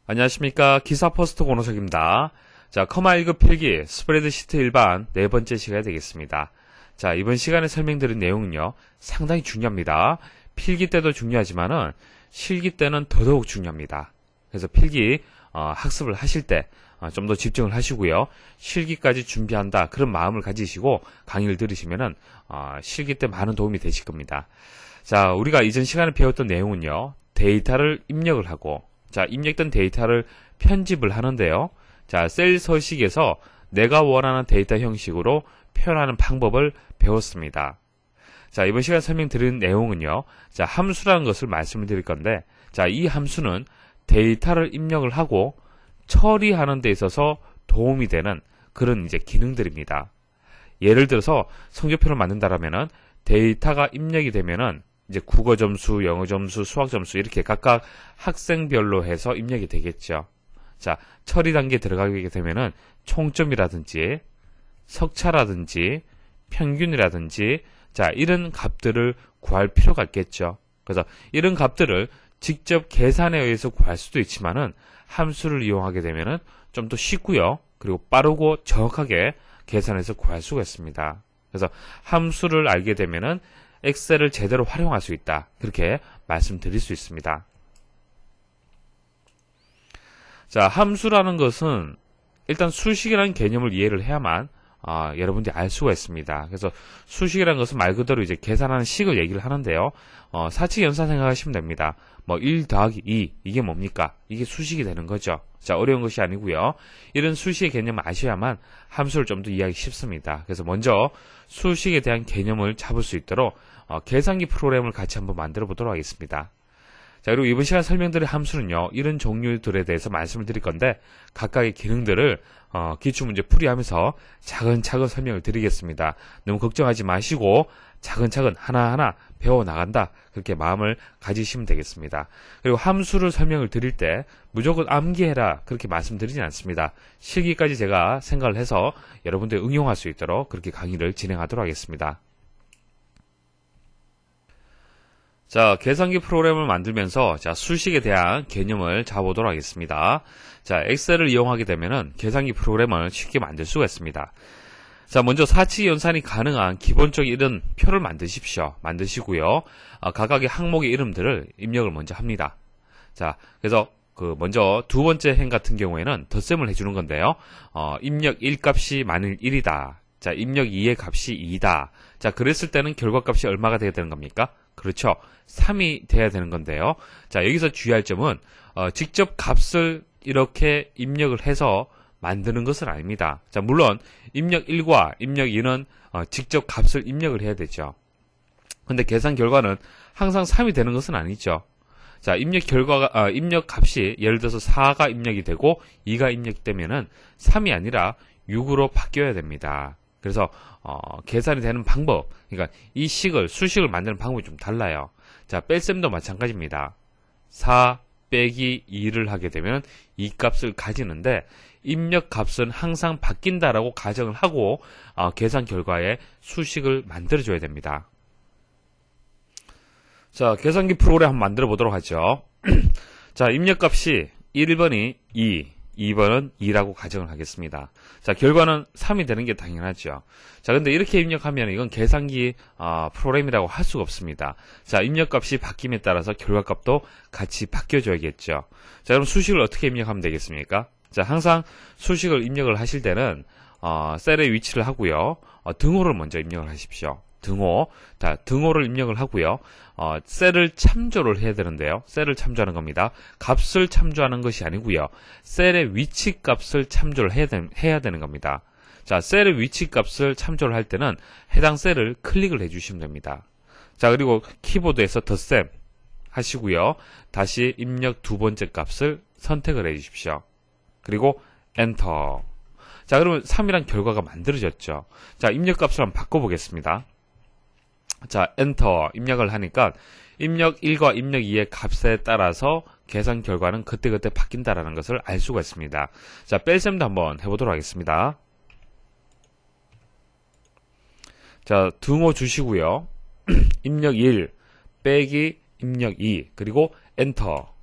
안녕하십니까. 기사퍼스트 권호석입니다. 자, 커마 1급 필기 스프레드시트 일반 네 번째 시간이 되겠습니다. 자, 이번 시간에 설명드린 내용은요, 상당히 중요합니다. 필기 때도 중요하지만은 실기 때는 더더욱 중요합니다. 그래서 필기 학습을 하실 때 좀 더 집중을 하시고요. 실기까지 준비한다 그런 마음을 가지시고 강의를 들으시면은 실기 때 많은 도움이 되실 겁니다. 자, 우리가 이전 시간에 배웠던 내용은요, 데이터를 입력을 하고, 자, 입력된 데이터를 편집을 하는데요. 자, 셀 서식에서 내가 원하는 데이터 형식으로 표현하는 방법을 배웠습니다. 자, 이번 시간에 설명드린 내용은요, 자, 함수라는 것을 말씀을 드릴 건데, 자, 이 함수는 데이터를 입력을 하고 처리하는 데 있어서 도움이 되는 그런 이제 기능들입니다. 예를 들어서 성적표를 만든다라면은 데이터가 입력이 되면은 이제 국어 점수, 영어 점수, 수학 점수 이렇게 각각 학생별로 해서 입력이 되겠죠. 자, 처리 단계에 들어가게 되면은 총점이라든지 석차라든지 평균이라든지 자, 이런 값들을 구할 필요가 있겠죠. 그래서 이런 값들을 직접 계산에 의해서 구할 수도 있지만은 함수를 이용하게 되면은 좀 더 쉽고요. 그리고 빠르고 정확하게 계산해서 구할 수가 있습니다. 그래서 함수를 알게 되면은 엑셀을 제대로 활용할 수 있다. 그렇게 말씀드릴 수 있습니다. 자, 함수라는 것은 일단 수식이라는 개념을 이해를 해야만 여러분들이 알 수가 있습니다. 그래서 수식이라는 것은 말 그대로 이제 계산하는 식을 얘기를 하는데요. 사칙 연산 생각하시면 됩니다. 뭐 1 더하기 2 이게 뭡니까? 이게 수식이 되는 거죠. 자, 어려운 것이 아니고요. 이런 수식의 개념을 아셔야만 함수를 좀 더 이해하기 쉽습니다. 그래서 먼저 수식에 대한 개념을 잡을 수 있도록 계산기 프로그램을 같이 한번 만들어 보도록 하겠습니다. 자, 그리고 이번 시간 설명드릴 함수는요, 이런 종류들에 대해서 말씀을 드릴 건데 각각의 기능들을 기출문제 풀이하면서 차근차근 설명을 드리겠습니다. 너무 걱정하지 마시고 차근차근 하나하나 배워나간다, 그렇게 마음을 가지시면 되겠습니다. 그리고 함수를 설명을 드릴 때 무조건 암기해라 그렇게 말씀드리진 않습니다. 실기까지 제가 생각을 해서 여러분들 응용할 수 있도록 그렇게 강의를 진행하도록 하겠습니다. 자, 계산기 프로그램을 만들면서 자, 수식에 대한 개념을 잡아보도록 하겠습니다. 자, 엑셀을 이용하게 되면은 계산기 프로그램을 쉽게 만들 수가 있습니다. 자, 먼저 사칙 연산이 가능한 기본적인 이런 표를 만드시고요. 각각의 항목의 이름들을 입력을 먼저 합니다. 자, 그래서 먼저 두 번째 행 같은 경우에는 덧셈을 해주는 건데요. 입력 1 값이 만일 1이다. 자, 입력 2의 값이 2다. 자, 그랬을 때는 결과값이 얼마가 돼야 되는 겁니까? 그렇죠. 3이 돼야 되는 건데요. 자, 여기서 주의할 점은 직접 값을 이렇게 입력을 해서 만드는 것은 아닙니다. 자, 물론 입력 1과 입력 2는 직접 값을 입력을 해야 되죠. 근데 계산 결과는 항상 3이 되는 것은 아니죠. 자, 입력 값이 예를 들어서 4가 입력이 되고 2가 입력되면은 3이 아니라 6으로 바뀌어야 됩니다. 그래서 계산이 되는 방법, 그러니까 이 수식을 만드는 방법이 좀 달라요. 자, 뺄셈도 마찬가지입니다. 4 빼기 2를 하게 되면 이 값을 가지는데 입력 값은 항상 바뀐다라고 가정을 하고 계산 결과에 수식을 만들어줘야 됩니다. 자, 계산기 프로그램 한번 만들어 보도록 하죠. 자, 입력 값이 1번이 2, 2번은 2라고 가정을 하겠습니다. 자, 결과는 3이 되는 게 당연하죠. 자, 근데 이렇게 입력하면 이건 계산기 프로그램이라고 할 수가 없습니다. 자, 입력값이 바뀜에 따라서 결과값도 같이 바뀌어줘야겠죠. 자, 그럼 수식을 어떻게 입력하면 되겠습니까? 자, 항상 수식을 입력을 하실 때는 셀의 위치를 하고요. 등호를 먼저 입력을 하십시오. 등호. 자, 등호를 입력을 하고요. 셀을 참조를 해야 되는데요. 셀을 참조하는 겁니다. 값을 참조하는 것이 아니고요. 셀의 위치 값을 참조를 해야 되는 겁니다. 자, 셀의 위치 값을 참조를 할 때는 해당 셀을 클릭을 해주시면 됩니다. 자, 그리고 키보드에서 덧셈 하시고요. 다시 입력 두 번째 값을 선택을 해 주십시오. 그리고 엔터. 자, 그러면 3이란 결과가 만들어졌죠. 자, 입력 값을 한번 바꿔보겠습니다. 자, 엔터 입력을 하니까 입력 1과 입력 2의 값에 따라서 계산 결과는 그때그때 바뀐다라는 것을 알 수가 있습니다. 자, 뺄셈도 한번 해보도록 하겠습니다. 자, 등호 주시고요. 입력 1 빼기 입력 2 그리고 엔터.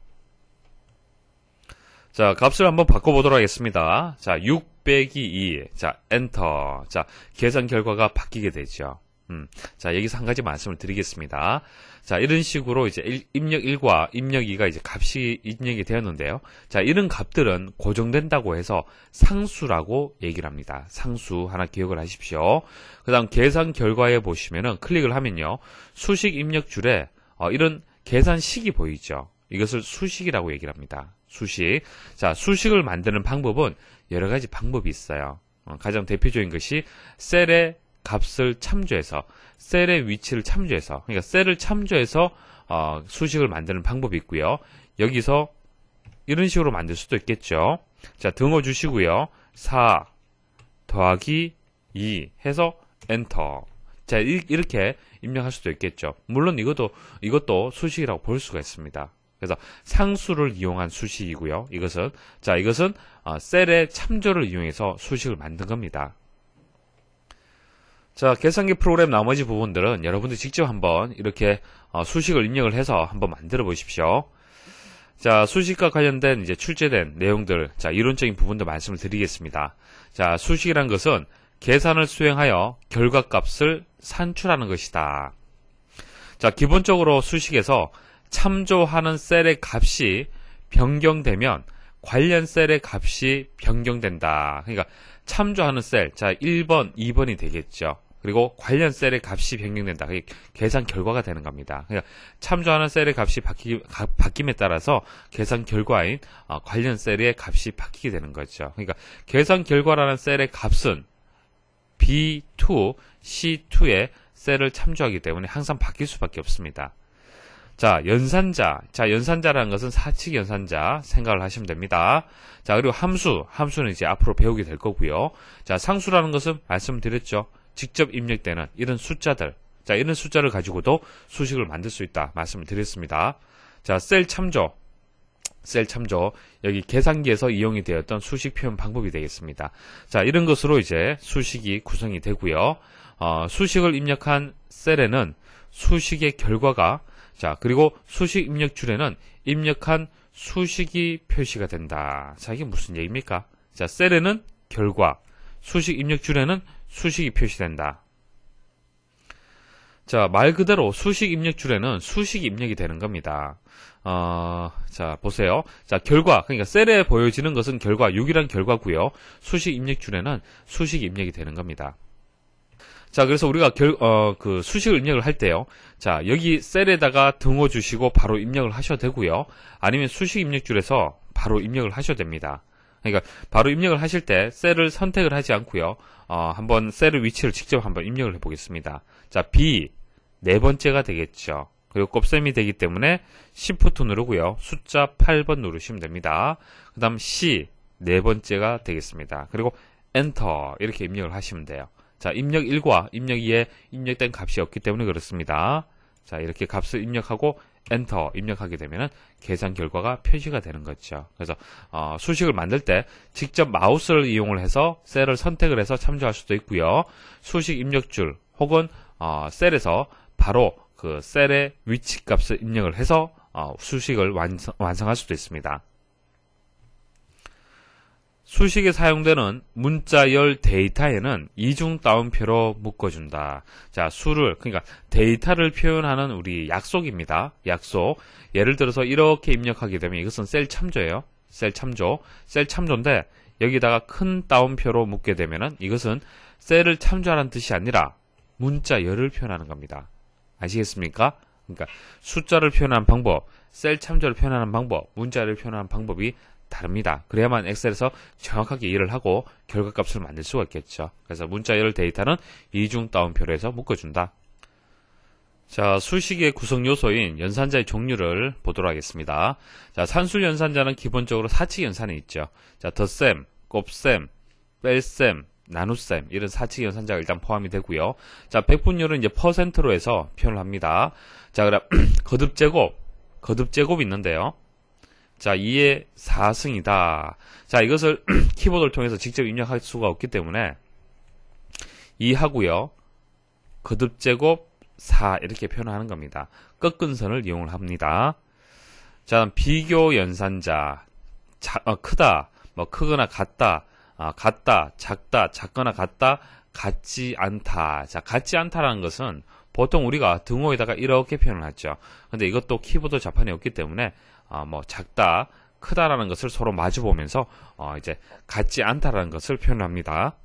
자, 값을 한번 바꿔보도록 하겠습니다. 자, 6 빼기 2. 자, 엔터. 자, 계산 결과가 바뀌게 되죠. 자, 여기서 한 가지 말씀을 드리겠습니다. 자, 이런 식으로 이제 입력 1과 입력 2가 이제 값이 입력이 되었는데요. 자, 이런 값들은 고정된다고 해서 상수라고 얘기를 합니다. 상수 하나 기억을 하십시오. 그 다음 계산 결과에 보시면은 클릭을 하면요. 수식 입력 줄에 이런 계산식이 보이죠. 이것을 수식이라고 얘기를 합니다. 수식. 자, 수식을 만드는 방법은 여러 가지 방법이 있어요. 가장 대표적인 것이 셀의 값을 참조해서, 셀의 위치를 참조해서, 그러니까 셀을 참조해서 수식을 만드는 방법이 있고요. 여기서 이런 식으로 만들 수도 있겠죠. 자, 등호 주시고요. 4 더하기 2 해서 엔터. 자, 이렇게 입력할 수도 있겠죠. 물론 이것도 수식이라고 볼 수가 있습니다. 그래서 상수를 이용한 수식이고요. 이것은 셀의 참조를 이용해서 수식을 만든 겁니다. 자, 계산기 프로그램 나머지 부분들은 여러분들 직접 한번 이렇게 수식을 입력을 해서 한번 만들어 보십시오. 자, 수식과 관련된 이제 출제된 내용들, 자, 이론적인 부분도 말씀을 드리겠습니다. 자, 수식이란 것은 계산을 수행하여 결과값을 산출하는 것이다. 자, 기본적으로 수식에서 참조하는 셀의 값이 변경되면 관련 셀의 값이 변경된다. 그러니까 참조하는 셀, 자 1번, 2번이 되겠죠. 그리고 관련 셀의 값이 변경된다. 그게 계산 결과가 되는 겁니다. 그러니까 참조하는 셀의 값이 바뀜에 따라서 계산 결과인 관련 셀의 값이 바뀌게 되는 거죠. 그러니까 계산 결과라는 셀의 값은 B2, C2의 셀을 참조하기 때문에 항상 바뀔 수밖에 없습니다. 자, 연산자. 자, 연산자라는 것은 사칙 연산자 생각을 하시면 됩니다. 자, 그리고 함수는 이제 앞으로 배우게 될 거고요. 자, 상수라는 것은 말씀드렸죠. 직접 입력되는 이런 숫자들. 자, 이런 숫자를 가지고도 수식을 만들 수 있다 말씀을 드렸습니다. 자, 셀 참조. 여기 계산기에서 이용이 되었던 수식 표현 방법이 되겠습니다. 자, 이런 것으로 이제 수식이 구성이 되고요. 수식을 입력한 셀에는 수식의 결과가, 자, 그리고 수식 입력 줄에는 입력한 수식이 표시가 된다. 자, 이게 무슨 얘기입니까? 자, 셀에는 결과, 수식 입력 줄에는 수식이 표시된다. 자, 말 그대로 수식 입력 줄에는 수식이 입력이 되는 겁니다. 자, 보세요. 자, 결과, 그러니까 셀에 보여지는 것은 결과, 6이란 결과고요. 수식 입력 줄에는 수식이 입력이 되는 겁니다. 자, 그래서 우리가 그 수식을 입력을 할 때요. 자, 여기 셀에다가 등호 주시고 바로 입력을 하셔도 되고요. 아니면 수식 입력 줄에서 바로 입력을 하셔도 됩니다. 그러니까 바로 입력을 하실 때 셀을 선택을 하지 않고요. 한번 셀의 위치를 직접 한번 입력을 해 보겠습니다. 자, B 네 번째가 되겠죠. 그리고 곱셈이 되기 때문에 Shift 누르고요. 숫자 8번 누르시면 됩니다. 그 다음 C 네 번째가 되겠습니다. 그리고 엔터 이렇게 입력을 하시면 돼요. 자, 입력 1과 입력 2에 입력된 값이 없기 때문에 그렇습니다. 자, 이렇게 값을 입력하고 엔터 입력하게 되면 계산 결과가 표시가 되는 거죠. 그래서 수식을 만들 때 직접 마우스를 이용을 해서 셀을 선택을 해서 참조할 수도 있고요. 수식 입력줄 혹은 셀에서 바로 그 셀의 위치 값을 입력을 해서 수식을 완성할 수도 있습니다. 수식에 사용되는 문자열 데이터에는 이중 따옴표로 묶어준다. 자, 그러니까 데이터를 표현하는 우리 약속입니다. 약속. 예를 들어서 이렇게 입력하게 되면 이것은 셀 참조예요. 셀 참조인데 여기다가 큰 따옴표로 묶게 되면은 이것은 셀을 참조하는 뜻이 아니라 문자열을 표현하는 겁니다. 아시겠습니까? 그러니까 숫자를 표현하는 방법, 셀 참조를 표현하는 방법, 문자열을 표현하는 방법이 다릅니다. 그래야만 엑셀에서 정확하게 이해를 하고 결과값을 만들 수가 있겠죠. 그래서 문자열 데이터는 이중 따옴표로 해서 묶어준다. 자, 수식의 구성 요소인 연산자의 종류를 보도록 하겠습니다. 자, 산술 연산자는 기본적으로 사칙 연산이 있죠. 자, 덧셈, 곱셈, 뺄셈, 나눗셈 이런 사칙 연산자가 일단 포함이 되고요. 자, 백분율은 이제 퍼센트로 해서 표현을 합니다. 자, 그럼 거듭제곱이 있는데요. 자, 2의 4승이다. 자, 이것을 키보드를 통해서 직접 입력할 수가 없기 때문에 2 하고요. 거듭제곱 4 이렇게 표현하는 겁니다. 꺾은 선을 이용을 합니다. 자, 비교 연산자. 크다, 뭐 크거나 같다, 같다, 작다, 작거나 같다, 같지 않다. 자, 같지 않다라는 것은 보통 우리가 등호에다가 이렇게 표현을 하죠. 근데 이것도 키보드 자판이 없기 때문에 뭐 작다, 크다라는 것을 서로 마주 보면서 이제 같지 않다라는 것을 표현합니다.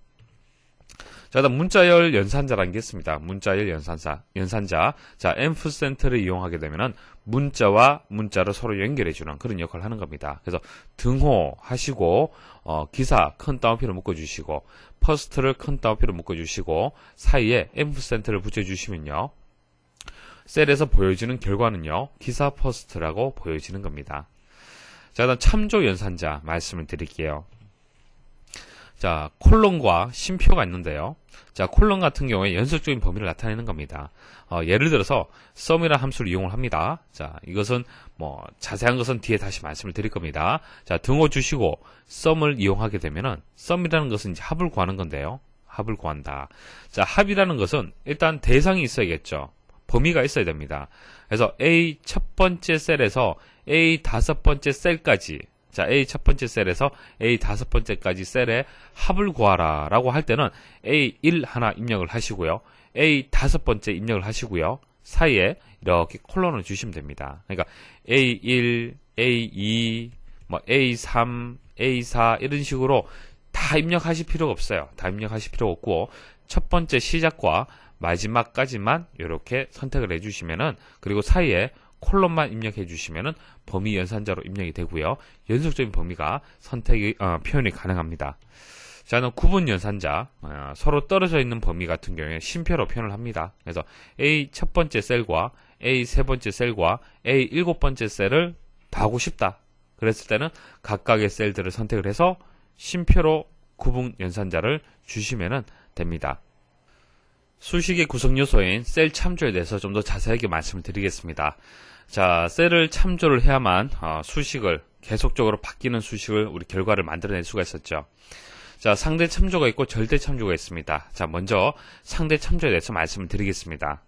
자, 다음 문자열 연산자라는 게 있습니다. 문자열 연산자. 자, 앰프센트를 이용하게 되면은 문자와 문자를 서로 연결해주는 그런 역할을 하는 겁니다. 그래서 등호 하시고, 기사 큰 따옴표를 묶어주시고, 퍼스트를 큰 따옴표를 묶어주시고, 사이에 앰프센트를 붙여주시면요. 셀에서 보여지는 결과는요, 기사 퍼스트라고 보여지는 겁니다. 자, 그다음 참조 연산자 말씀을 드릴게요. 자, 콜론과 쉼표가 있는데요. 자, 콜론 같은 경우에 연속적인 범위를 나타내는 겁니다. 예를 들어서 sum이라는 함수를 이용을 합니다. 자, 이것은 뭐 자세한 것은 뒤에 다시 말씀을 드릴 겁니다. 자, 등호 주시고 sum을 이용하게 되면은 sum이라는 것은 이제 합을 구하는 건데요. 합을 구한다. 자, 합이라는 것은 일단 대상이 있어야겠죠. 범위가 있어야 됩니다. 그래서 A 첫 번째 셀에서 A 다섯 번째 셀까지, 자, A 첫 번째 셀에서 A 다섯 번째까지 셀의 합을 구하라 라고 할 때는 A1 하나 입력을 하시고요. A 다섯 번째 입력을 하시고요. 사이에 이렇게 콜론을 주시면 됩니다. 그러니까 A1, A2, 뭐 A3, A4 이런 식으로 다 입력하실 필요가 없어요. 다 입력하실 필요가 없고 첫 번째 시작과 마지막까지만 이렇게 선택을 해주시면은, 그리고 사이에 콜론만 입력해 주시면은 범위 연산자로 입력이 되고요. 연속적인 범위가 표현이 가능합니다. 자, 구분 연산자, 서로 떨어져 있는 범위 같은 경우에 쉼표로 표현을 합니다. 그래서 A 첫 번째 셀과 A 세 번째 셀과 A 일곱 번째 셀을 더하고 싶다. 그랬을 때는 각각의 셀들을 선택을 해서 쉼표로 구분 연산자를 주시면 됩니다. 수식의 구성 요소인 셀 참조에 대해서 좀 더 자세하게 말씀을 드리겠습니다. 자, 셀을 참조를 해야만 수식을, 계속적으로 바뀌는 수식을, 우리 결과를 만들어낼 수가 있었죠. 자, 상대 참조가 있고 절대 참조가 있습니다. 자, 먼저 상대 참조에 대해서 말씀을 드리겠습니다.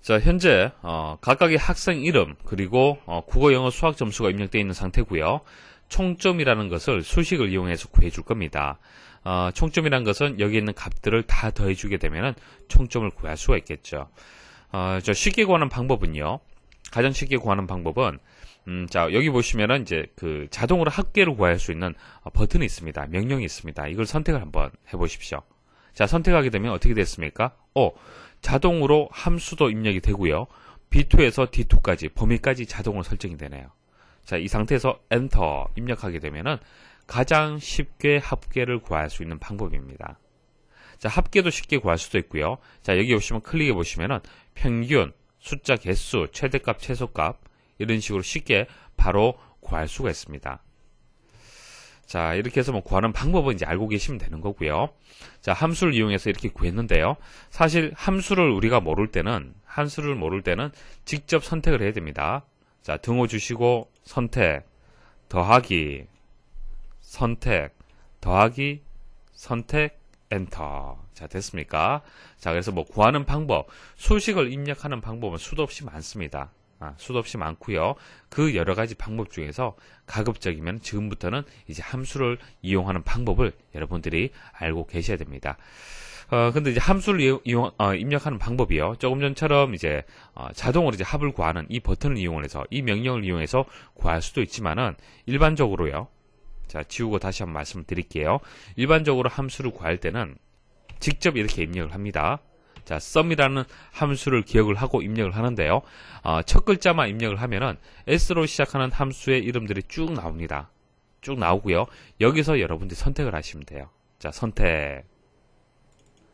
자, 현재 각각의 학생 이름 그리고 국어, 영어, 수학 점수가 입력되어 있는 상태고요. 총점이라는 것을 수식을 이용해서 구해줄 겁니다. 총점이라는 것은 여기 있는 값들을 다 더해주게 되면 총점을 구할 수가 있겠죠. 쉽게 구하는 방법은요. 가장 쉽게 구하는 방법은 자, 여기 보시면은 이제 그 자동으로 합계를 구할 수 있는 버튼이 있습니다. 명령이 있습니다. 이걸 선택을 한번 해보십시오. 자, 선택하게 되면 어떻게 됐습니까? 자동으로 함수도 입력이 되고요. B2에서 D2까지 범위까지 자동으로 설정이 되네요. 자, 이 상태에서 엔터 입력하게 되면은 가장 쉽게 합계를 구할 수 있는 방법입니다. 자, 합계도 쉽게 구할 수도 있고요. 자, 여기 보시면 클릭해 보시면은 평균, 숫자 개수, 최대값, 최소값 이런 식으로 쉽게 바로 구할 수가 있습니다. 자, 이렇게 해서 뭐 구하는 방법은 이제 알고 계시면 되는 거고요. 자, 함수를 이용해서 이렇게 구했는데요. 사실 함수를 우리가 모를 때는 직접 선택을 해야 됩니다. 자, 등호 주시고 선택, 더하기, 선택, 더하기, 선택, 엔터. 자, 됐습니까? 자, 그래서 뭐 구하는 방법, 수식을 입력하는 방법은 수도 없이 많습니다. 수도 없이 많고요. 그 여러 가지 방법 중에서 가급적이면 지금부터는 이제 함수를 이용하는 방법을 여러분들이 알고 계셔야 됩니다. 근데 이제 함수를 입력하는 방법이요. 조금 전처럼 이제 자동으로 이제 합을 구하는 이 버튼을 이용해서, 이 명령을 이용해서 구할 수도 있지만은 일반적으로요. 자, 지우고 다시 한번 말씀을 드릴게요. 일반적으로 함수를 구할 때는 직접 이렇게 입력을 합니다. 자, sum이라는 함수를 기억을 하고 입력을 하는데요. 첫 글자만 입력을 하면은 s로 시작하는 함수의 이름들이 쭉 나옵니다. 쭉 나오고요. 여기서 여러분들이 선택을 하시면 돼요. 자, 선택.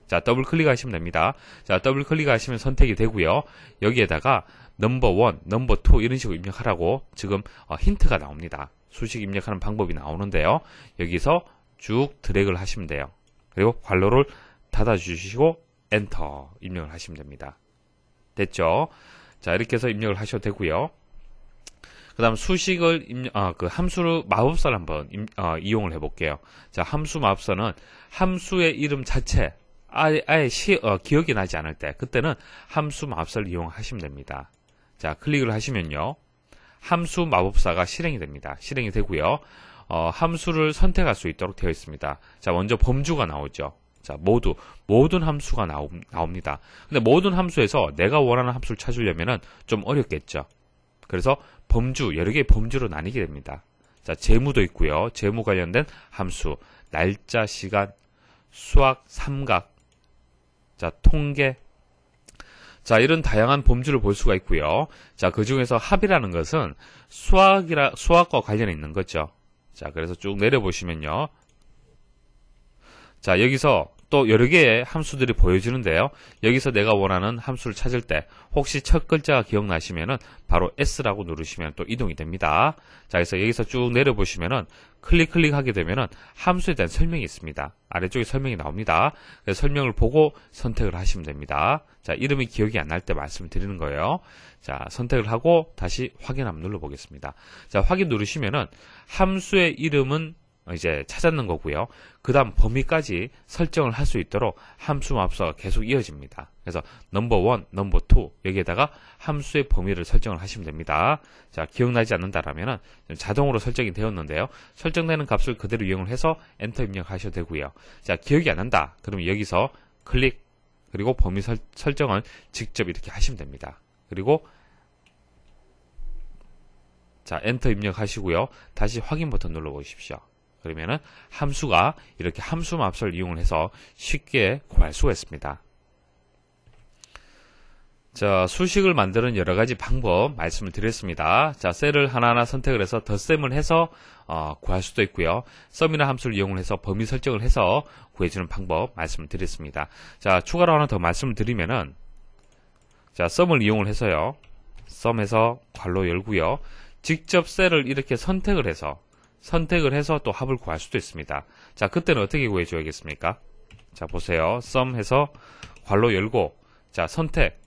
자, 더블 클릭하시면 됩니다. 자, 더블 클릭하시면 선택이 되고요. 여기에다가 넘버 1, 넘버 2 이런 식으로 입력하라고 지금 힌트가 나옵니다. 수식 입력하는 방법이 나오는데요. 여기서 쭉 드래그를 하시면 돼요. 그리고 괄호를 닫아주시고 엔터 입력을 하시면 됩니다. 됐죠? 자, 이렇게 해서 입력을 하셔도 되고요. 그 다음 수식을 그 함수를 마법사를 한번 이용을 해볼게요. 자, 함수 마법사는 함수의 이름 자체 아예 기억이 나지 않을 때, 그때는 함수 마법사를 이용하시면 됩니다. 자, 클릭을 하시면요. 함수 마법사가 실행이 됩니다. 실행이 되고요. 함수를 선택할 수 있도록 되어 있습니다. 자, 먼저 범주가 나오죠. 자, 모든 함수가 나옵니다. 근데 모든 함수에서 내가 원하는 함수를 찾으려면은 좀 어렵겠죠. 그래서 여러 개의 범주로 나뉘게 됩니다. 자, 재무도 있고요. 재무 관련된 함수, 날짜, 시간, 수학, 삼각, 자, 통계. 자, 이런 다양한 범주를 볼 수가 있고요. 자, 그 중에서 합이라는 것은 수학과 관련이 있는 거죠. 자, 그래서 쭉 내려보시면요. 자, 여기서 또 여러 개의 함수들이 보여지는데요. 여기서 내가 원하는 함수를 찾을 때 혹시 첫 글자가 기억나시면은 바로 S라고 누르시면 또 이동이 됩니다. 자, 그래서 여기서 쭉 내려보시면은 클릭하게 되면은 함수에 대한 설명이 있습니다. 아래쪽에 설명이 나옵니다. 그래서 설명을 보고 선택을 하시면 됩니다. 자, 이름이 기억이 안 날 때 말씀을 드리는 거예요. 자, 선택을 하고 다시 확인 한번 눌러보겠습니다. 자, 확인 누르시면은 함수의 이름은 이제 찾았는 거고요. 그 다음 범위까지 설정을 할 수 있도록 함수 마법사가 계속 이어집니다. 그래서 넘버 1, 넘버 2 여기에다가 함수의 범위를 설정을 하시면 됩니다. 자, 기억나지 않는다라면 자동으로 설정이 되었는데요. 설정되는 값을 그대로 이용을 해서 엔터 입력하셔도 되고요. 자, 기억이 안 난다. 그러면 여기서 클릭 그리고 범위 설정을 직접 이렇게 하시면 됩니다. 그리고 자, 엔터 입력하시고요. 다시 확인 버튼 눌러 보십시오. 그러면은 함수가 이렇게 함수 마법사를 이용을 해서 쉽게 구할 수가 있습니다. 자, 수식을 만드는 여러 가지 방법 말씀을 드렸습니다. 자, 셀을 하나하나 선택을 해서 덧셈을 해서 구할 수도 있고요. 썸이나 함수를 이용을 해서 범위 설정을 해서 구해주는 방법 말씀을 드렸습니다. 자, 추가로 하나 더 말씀을 드리면은 자, 썸을 이용을 해서요. 썸에서 괄호 열고요. 직접 셀을 이렇게 선택을 해서 또 합을 구할 수도 있습니다. 자, 그때는 어떻게 구해줘야겠습니까? 자, 보세요. 썸 해서 괄호 열고, 자, 선택.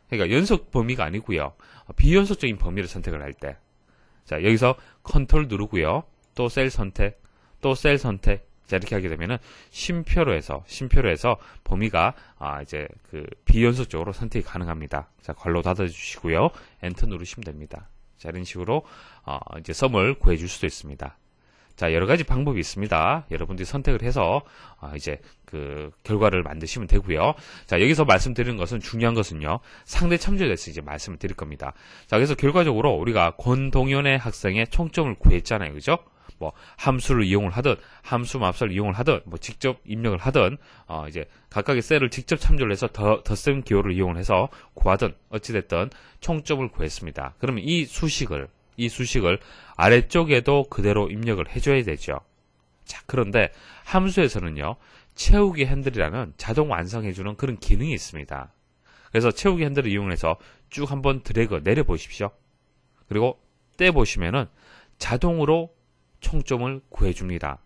그러니까 연속 범위가 아니고요. 비연속적인 범위를 선택을 할 때. 자, 여기서 컨트롤 누르고요. 또 셀 선택, 또 셀 선택. 자, 이렇게 하게 되면은 쉼표로 해서 범위가 이제 그 비연속적으로 선택이 가능합니다. 자, 괄호 닫아주시고요. 엔터 누르시면 됩니다. 자, 이런 식으로 이제 썸을 구해줄 수도 있습니다. 자, 여러 가지 방법이 있습니다. 여러분들이 선택을 해서 이제 그 결과를 만드시면 되고요. 자, 여기서 말씀드리는 것은 중요한 것은요. 상대 참조에 대해서 이제 말씀을 드릴 겁니다. 자, 그래서 결과적으로 우리가 권동현의 학생의 총점을 구했잖아요. 그죠? 뭐 함수를 이용을 하든 함수 마법사를 이용을 하든 뭐 직접 입력을 하든 이제 각각의 셀을 직접 참조를 해서 덧셈 기호를 이용을 해서 구하든 어찌됐든 총점을 구했습니다. 그러면 이 수식을 아래쪽에도 그대로 입력을 해줘야 되죠. 자, 그런데 함수에서는요, 채우기 핸들이라는 자동 완성해주는 그런 기능이 있습니다. 그래서 채우기 핸들을 이용해서 쭉 한번 드래그 내려보십시오. 그리고 떼보시면은 자동으로 총점을 구해줍니다.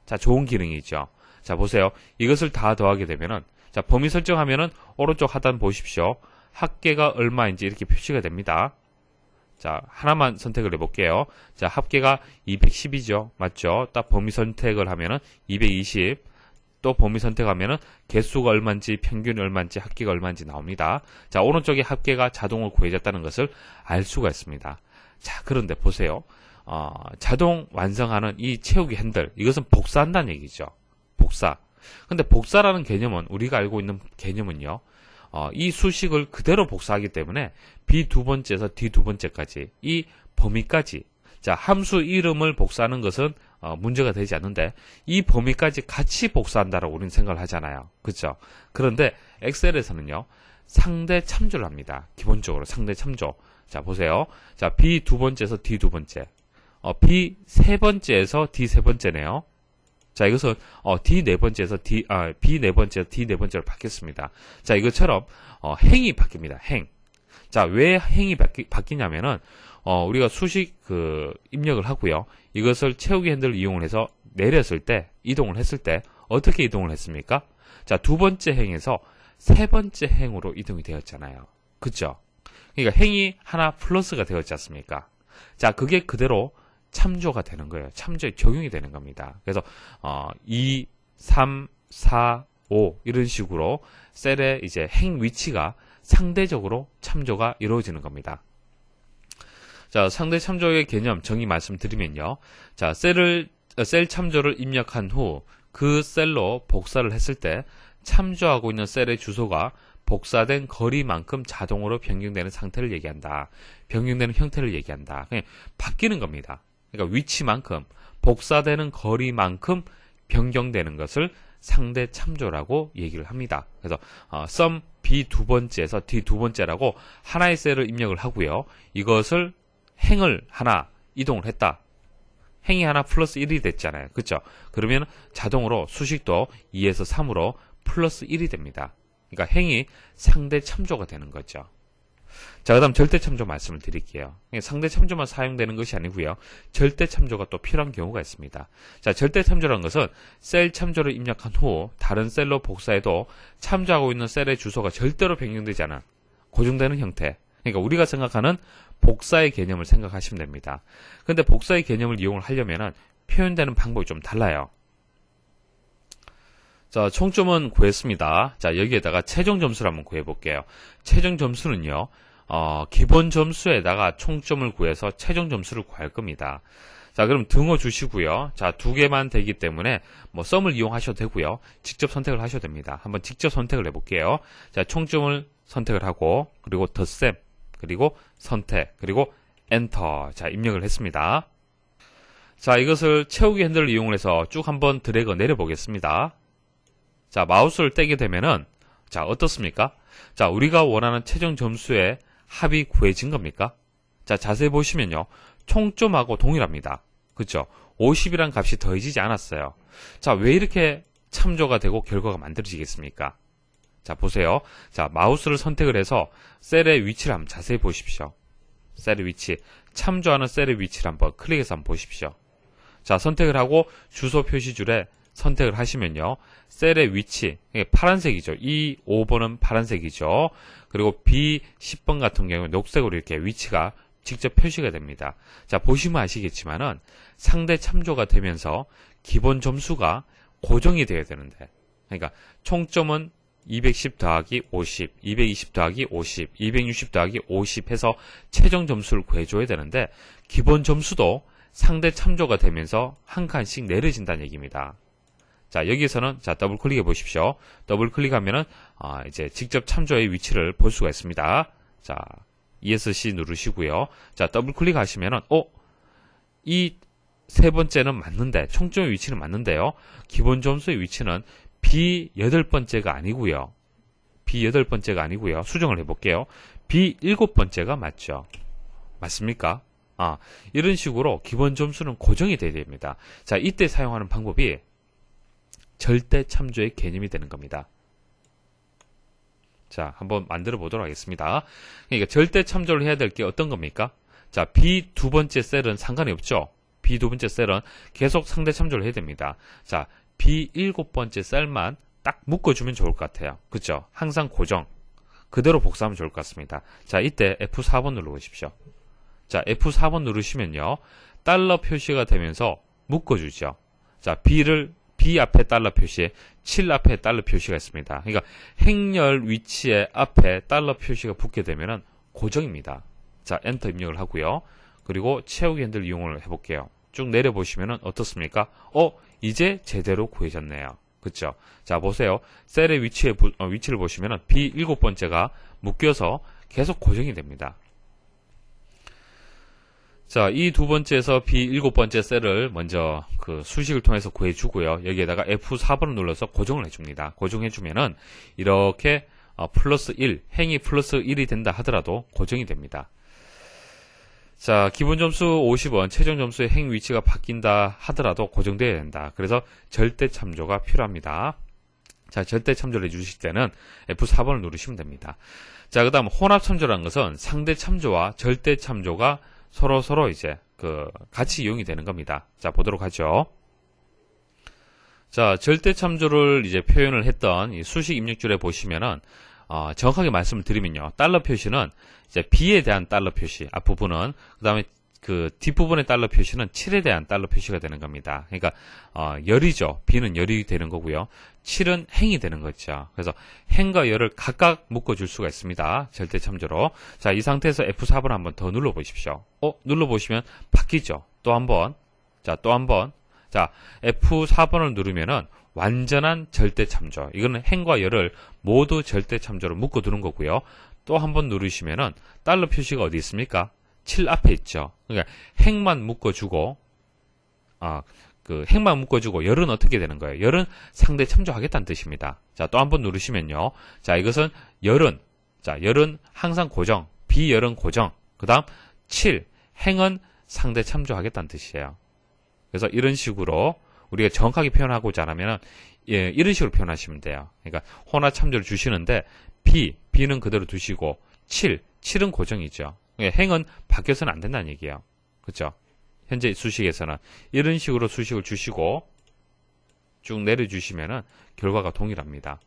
자, 좋은 기능이죠. 자, 보세요. 이것을 다 더하게 되면은, 자, 범위 설정하면은 오른쪽 하단 보십시오. 합계가 얼마인지 이렇게 표시가 됩니다. 자, 하나만 선택을 해볼게요. 자, 합계가 210이죠. 맞죠? 딱 범위 선택을 하면은 220. 또 범위 선택하면은 개수가 얼마인지, 평균이 얼마인지, 합계가 얼마인지 나옵니다. 자, 오른쪽에 합계가 자동으로 구해졌다는 것을 알 수가 있습니다. 자, 그런데 보세요. 자동 완성하는 이 채우기 핸들, 이것은 복사한다는 얘기죠. 복사. 근데 복사라는 개념은, 우리가 알고 있는 개념은요, 이 수식을 그대로 복사하기 때문에 B 두 번째에서 D 두 번째까지 이 범위까지, 자, 함수 이름을 복사하는 것은 문제가 되지 않는데 이 범위까지 같이 복사한다라고 우리는 생각을 하잖아요. 그렇죠? 그런데 엑셀에서는요, 상대 참조를 합니다. 기본적으로 상대 참조. 자, 보세요. 자, B 두 번째에서 D 두 번째. B 세 번째에서 D 세 번째네요. 자, 이것은 D 네 번째에서 B 네 번째에서 D 네 번째로 바뀌었습니다. 자, 이것처럼 행이 바뀝니다. 행. 자, 왜 행이 바뀌냐면은 우리가 수식 입력을 하고요. 이것을 채우기 핸들을 이용을 해서 내렸을 때, 이동을 했을 때 어떻게 이동을 했습니까? 자, 두 번째 행에서 세 번째 행으로 이동이 되었잖아요. 그죠? 그러니까 행이 하나 플러스가 되었지 않습니까? 자, 그게 그대로 참조가 되는 거예요. 참조에 적용이 되는 겁니다. 그래서 2, 3, 4, 5 이런 식으로 셀의 이제 행 위치가 상대적으로 참조가 이루어지는 겁니다. 자, 상대 참조의 개념 정의 말씀드리면요. 자, 셀 참조를 입력한 후 그 셀로 복사를 했을 때 참조하고 있는 셀의 주소가 복사된 거리만큼 자동으로 변경되는 상태를 얘기한다. 변경되는 형태를 얘기한다. 그냥 바뀌는 겁니다. 그러니까 위치만큼, 복사되는 거리만큼 변경되는 것을 상대 참조라고 얘기를 합니다. 그래서 sum B 두 번째에서 D 두 번째라고 하나의 셀을 입력을 하고요. 이것을 행을 하나 이동을 했다. 행이 하나 플러스 1이 됐잖아요. 그렇죠? 그러면 자동으로 수식도 2에서 3으로 플러스 1이 됩니다. 그러니까 행이 상대 참조가 되는 거죠. 자, 그 다음 절대 참조 말씀을 드릴게요. 상대 참조만 사용되는 것이 아니고요. 절대 참조가 또 필요한 경우가 있습니다. 자, 절대 참조라는 것은 셀 참조를 입력한 후 다른 셀로 복사해도 참조하고 있는 셀의 주소가 절대로 변경되지 않은 고정되는 형태. 그러니까 우리가 생각하는 복사의 개념을 생각하시면 됩니다. 근데 복사의 개념을 이용을 하려면 표현되는 방법이 좀 달라요. 자, 총점은 구했습니다. 자, 여기에다가 최종 점수를 한번 구해볼게요. 최종 점수는요, 기본 점수에다가 총점을 구해서 최종 점수를 구할 겁니다. 자, 그럼 등호 주시고요. 자, 두 개만 되기 때문에 뭐 썸을 이용하셔도 되고요. 직접 선택을 하셔도 됩니다. 한번 직접 선택을 해볼게요. 자, 총점을 선택을 하고, 그리고 덧셈, 그리고 선택, 그리고 엔터. 자, 입력을 했습니다. 자, 이것을 채우기 핸들을 이용해서 쭉 한번 드래그 내려보겠습니다. 자, 마우스를 떼게 되면은, 자, 어떻습니까? 자, 우리가 원하는 최종 점수의 합이 구해진 겁니까? 자, 자세히 보시면요. 총점하고 동일합니다. 그쵸? 50이란 값이 더해지지 않았어요. 자, 왜 이렇게 참조가 되고 결과가 만들어지겠습니까? 자, 보세요. 자, 마우스를 선택을 해서 셀의 위치를 한번 자세히 보십시오. 셀의 위치, 참조하는 셀의 위치를 한번 클릭해서 한번 보십시오. 자, 선택을 하고 주소 표시줄에 선택을 하시면요. 셀의 위치, 파란색이죠. 이 5번은 파란색이죠. 그리고 B 10번 같은 경우는 녹색으로 이렇게 위치가 직접 표시가 됩니다. 자, 보시면 아시겠지만은 상대 참조가 되면서 기본 점수가 고정이 되어야 되는데, 그러니까 총점은 210 더하기 50, 220 더하기 50, 260 더하기 50 해서 최종 점수를 구해줘야 되는데 기본 점수도 상대 참조가 되면서 한 칸씩 내려진다는 얘기입니다. 자, 여기에서는 자, 더블 클릭해 보십시오. 더블 클릭하면은 이제 직접 참조의 위치를 볼 수가 있습니다. 자, ESC 누르시고요. 자, 더블 클릭하시면은 이 세 번째는 맞는데 총점의 위치는 맞는데요. 기본 점수의 위치는 B 8번째가 아니고요. B 8번째가 아니고요. 수정을 해볼게요. B 7번째가 맞죠. 맞습니까? 이런 식으로 기본 점수는 고정이 돼야 됩니다. 자, 이때 사용하는 방법이 절대 참조의 개념이 되는 겁니다. 자, 한번 만들어 보도록 하겠습니다. 그러니까 절대 참조를 해야 될 게 어떤 겁니까? 자, B 두 번째 셀은 상관이 없죠. B 두 번째 셀은 계속 상대 참조를 해야 됩니다. 자, B 7번째 셀만 딱 묶어주면 좋을 것 같아요. 그쵸? 항상 고정. 그대로 복사하면 좋을 것 같습니다. 자, 이때 F4번 눌러보십시오. 자, F4번 누르시면요. 달러 표시가 되면서 묶어주죠. 자, B 앞에 달러 표시, 7 앞에 달러 표시가 있습니다. 그러니까 행렬 위치에 앞에 달러 표시가 붙게 되면은 고정입니다. 자, 엔터 입력을 하고요. 그리고 채우기 핸들 이용을 해볼게요. 쭉 내려보시면은 어떻습니까? 이제 제대로 구해졌네요. 그쵸? 자, 보세요. 셀의 위치를 보시면은 B 7번째가 묶여서 계속 고정이 됩니다. 자, 이 두 번째에서 B 7번째 셀을 먼저 그 수식을 통해서 구해주고요. 여기에다가 F4번을 눌러서 고정을 해줍니다. 고정해주면은 이렇게 플러스 1, 행이 플러스 1이 된다 하더라도 고정이 됩니다. 자, 기본 점수 50원, 최종 점수의 행 위치가 바뀐다 하더라도 고정되어야 된다. 그래서 절대 참조가 필요합니다. 자, 절대 참조를 해주실 때는 F4번을 누르시면 됩니다. 자, 그 다음 혼합 참조라는 것은 상대 참조와 절대 참조가 서로 이제 같이 이용이 되는 겁니다. 자, 보도록 하죠. 자, 절대 참조를 이제 표현을 했던 이 수식 입력줄에 보시면은 정확하게 말씀을 드리면요. 달러 표시는 이제 B에 대한 달러 표시 앞부분은, 그 다음에 그 뒷부분의 달러 표시는 7에 대한 달러 표시가 되는 겁니다. 그러니까 열이죠. B는 열이 되는 거고요. 7은 행이 되는 거죠. 그래서 행과 열을 각각 묶어줄 수가 있습니다. 절대 참조로. 자, 이 상태에서 F4번 한번 더 눌러보십시오. 눌러보시면 바뀌죠. 또 한 번. 자, 또 한 번. 자, F4번을 누르면은 완전한 절대 참조. 이거는 행과 열을 모두 절대 참조로 묶어두는 거고요. 또 한 번 누르시면은 달러 표시가 어디 있습니까? 7 앞에 있죠. 그러니까 행만 묶어주고, 그 행만 묶어주고 열은 어떻게 되는 거예요? 열은 상대 참조하겠다는 뜻입니다. 자, 또 한 번 누르시면요. 자, 이것은 열은, 자, 열은 항상 고정, 비열은 고정. 그 다음 7, 행은 상대 참조하겠다는 뜻이에요. 그래서 이런 식으로 우리가 정확하게 표현하고자 하면 이런 식으로 표현하시면 돼요. 그러니까 호나 참조를 주시는데 B는 그대로 두시고 7은 고정이죠. 행은 바뀌어서는 안 된다는 얘기예요. 그렇죠? 현재 수식에서는 이런 식으로 수식을 주시고 쭉 내려주시면은 결과가 동일합니다.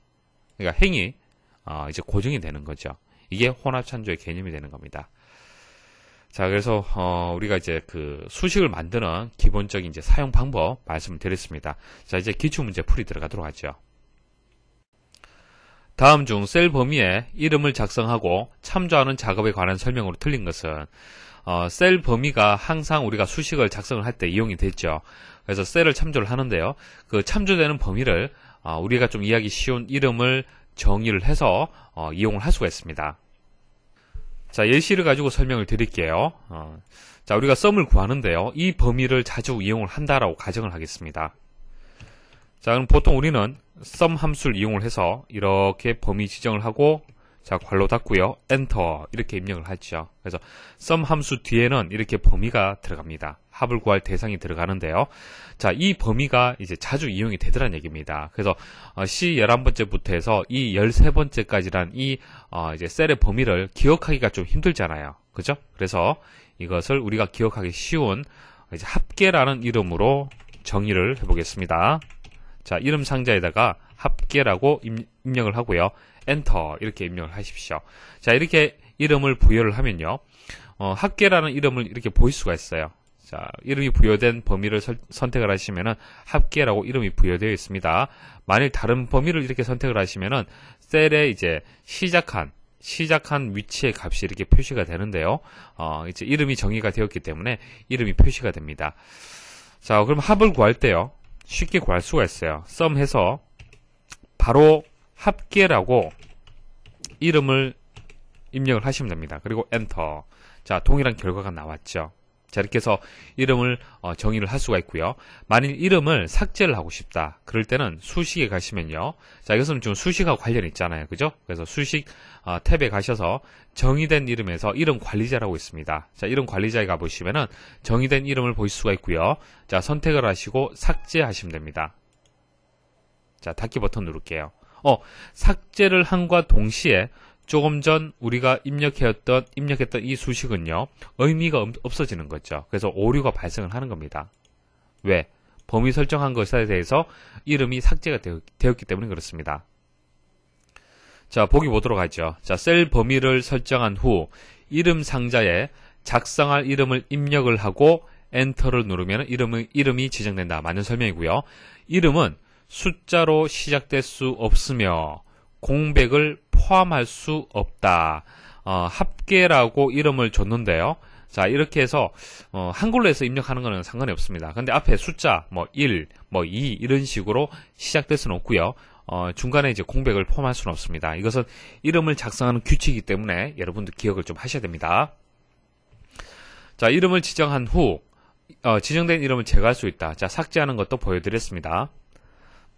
그러니까 행이 이제 고정이 되는 거죠. 이게 혼합찬조의 개념이 되는 겁니다. 자, 그래서 우리가 이제 그 수식을 만드는 기본적인 이제 사용 방법 말씀을 드렸습니다. 자, 이제 기출 문제 풀이 들어가도록 하죠. 다음 중 셀 범위에 이름을 작성하고 참조하는 작업에 관한 설명으로 틀린 것은 셀 범위가 항상 우리가 수식을 작성을 할 때 이용이 됐죠. 그래서 셀을 참조를 하는데요. 그 참조되는 범위를 우리가 좀 이해하기 쉬운 이름을 정의를 해서 이용을 할 수가 있습니다. 자, 예시를 가지고 설명을 드릴게요. 자, 우리가 썸을 구하는데요. 이 범위를 자주 이용을 한다라고 가정을 하겠습니다. 자, 그럼 보통 우리는 썸 함수를 이용을 해서 이렇게 범위 지정을 하고, 자, 괄호 닫고요. 엔터 이렇게 입력을 하죠. 그래서 썸 함수 뒤에는 이렇게 범위가 들어갑니다. 합을 구할 대상이 들어가는데요. 자, 이 범위가 이제 자주 이용이 되더란 얘기입니다. 그래서 C 11번째부터 해서 이 13번째까지란 이 이제 셀의 범위를 기억하기가 좀 힘들잖아요. 그죠? 그래서 이것을 우리가 기억하기 쉬운 이제 합계라는 이름으로 정의를 해보겠습니다. 자, 이름 상자에다가 합계라고 입력을 하고요. 엔터 이렇게 입력을 하십시오. 자, 이렇게 이름을 부여를 하면요. 합계라는 이름을 이렇게 보일 수가 있어요. 자, 이름이 부여된 범위를 선택을 하시면은 합계라고 이름이 부여되어 있습니다. 만일 다른 범위를 이렇게 선택을 하시면은 셀에 이제 시작한 위치의 값이 이렇게 표시가 되는데요. 이제 이름이 정의가 되었기 때문에 이름이 표시가 됩니다. 자, 그럼 합을 구할 때요. 쉽게 구할 수가 있어요. 썸 해서 바로 합계라고 이름을 입력을 하시면 됩니다. 그리고 엔터. 자, 동일한 결과가 나왔죠. 자, 이렇게 해서 이름을 정의를 할 수가 있고요. 만일 이름을 삭제를 하고 싶다. 그럴 때는 수식에 가시면요. 자, 이것은 좀 수식하고 관련이 있잖아요. 그죠? 그래서 수식 탭에 가셔서 정의된 이름에서 이름 관리자라고 있습니다. 자, 이름 관리자에 가보시면은 정의된 이름을 보실 수가 있고요. 자, 선택을 하시고 삭제하시면 됩니다. 자, 닫기 버튼 누를게요. 삭제를 함과 동시에 조금 전 우리가 입력했던 이 수식은요, 의미가 없어지는 거죠. 그래서 오류가 발생을 하는 겁니다. 왜? 범위 설정한 것에 대해서 이름이 삭제가 되었기 때문에 그렇습니다. 자, 보기 보도록 하죠. 자, 셀 범위를 설정한 후 이름 상자에 작성할 이름을 입력을 하고 엔터를 누르면 이름이 지정된다. 맞는 설명이고요. 이름은 숫자로 시작될 수 없으며 공백을 포함할 수 없다. 합계라고 이름을 줬는데요. 자, 이렇게 해서 한글로 해서 입력하는 거는 상관이 없습니다. 근데 앞에 숫자 1, 2 이런 식으로 시작될 수는 없고요. 중간에 이제 공백을 포함할 수는 없습니다. 이것은 이름을 작성하는 규칙이기 때문에 여러분들 기억을 좀 하셔야 됩니다. 자, 이름을 지정한 후 지정된 이름을 제거할 수 있다. 자, 삭제하는 것도 보여드렸습니다.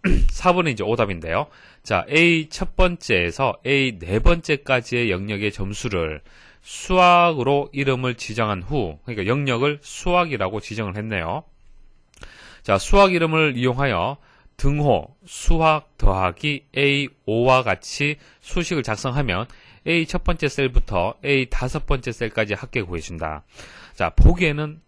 4번은 이제 오답인데요. 자, A 첫 번째에서 A 네 번째까지의 영역의 점수를 수학으로 이름을 지정한 후, 그러니까 영역을 수학이라고 지정을 했네요. 자, 수학 이름을 이용하여 등호 수학 더하기 A5와 같이 수식을 작성하면 A 첫 번째 셀부터 A 다섯 번째 셀까지 합계 구해준다. 자, 보기에는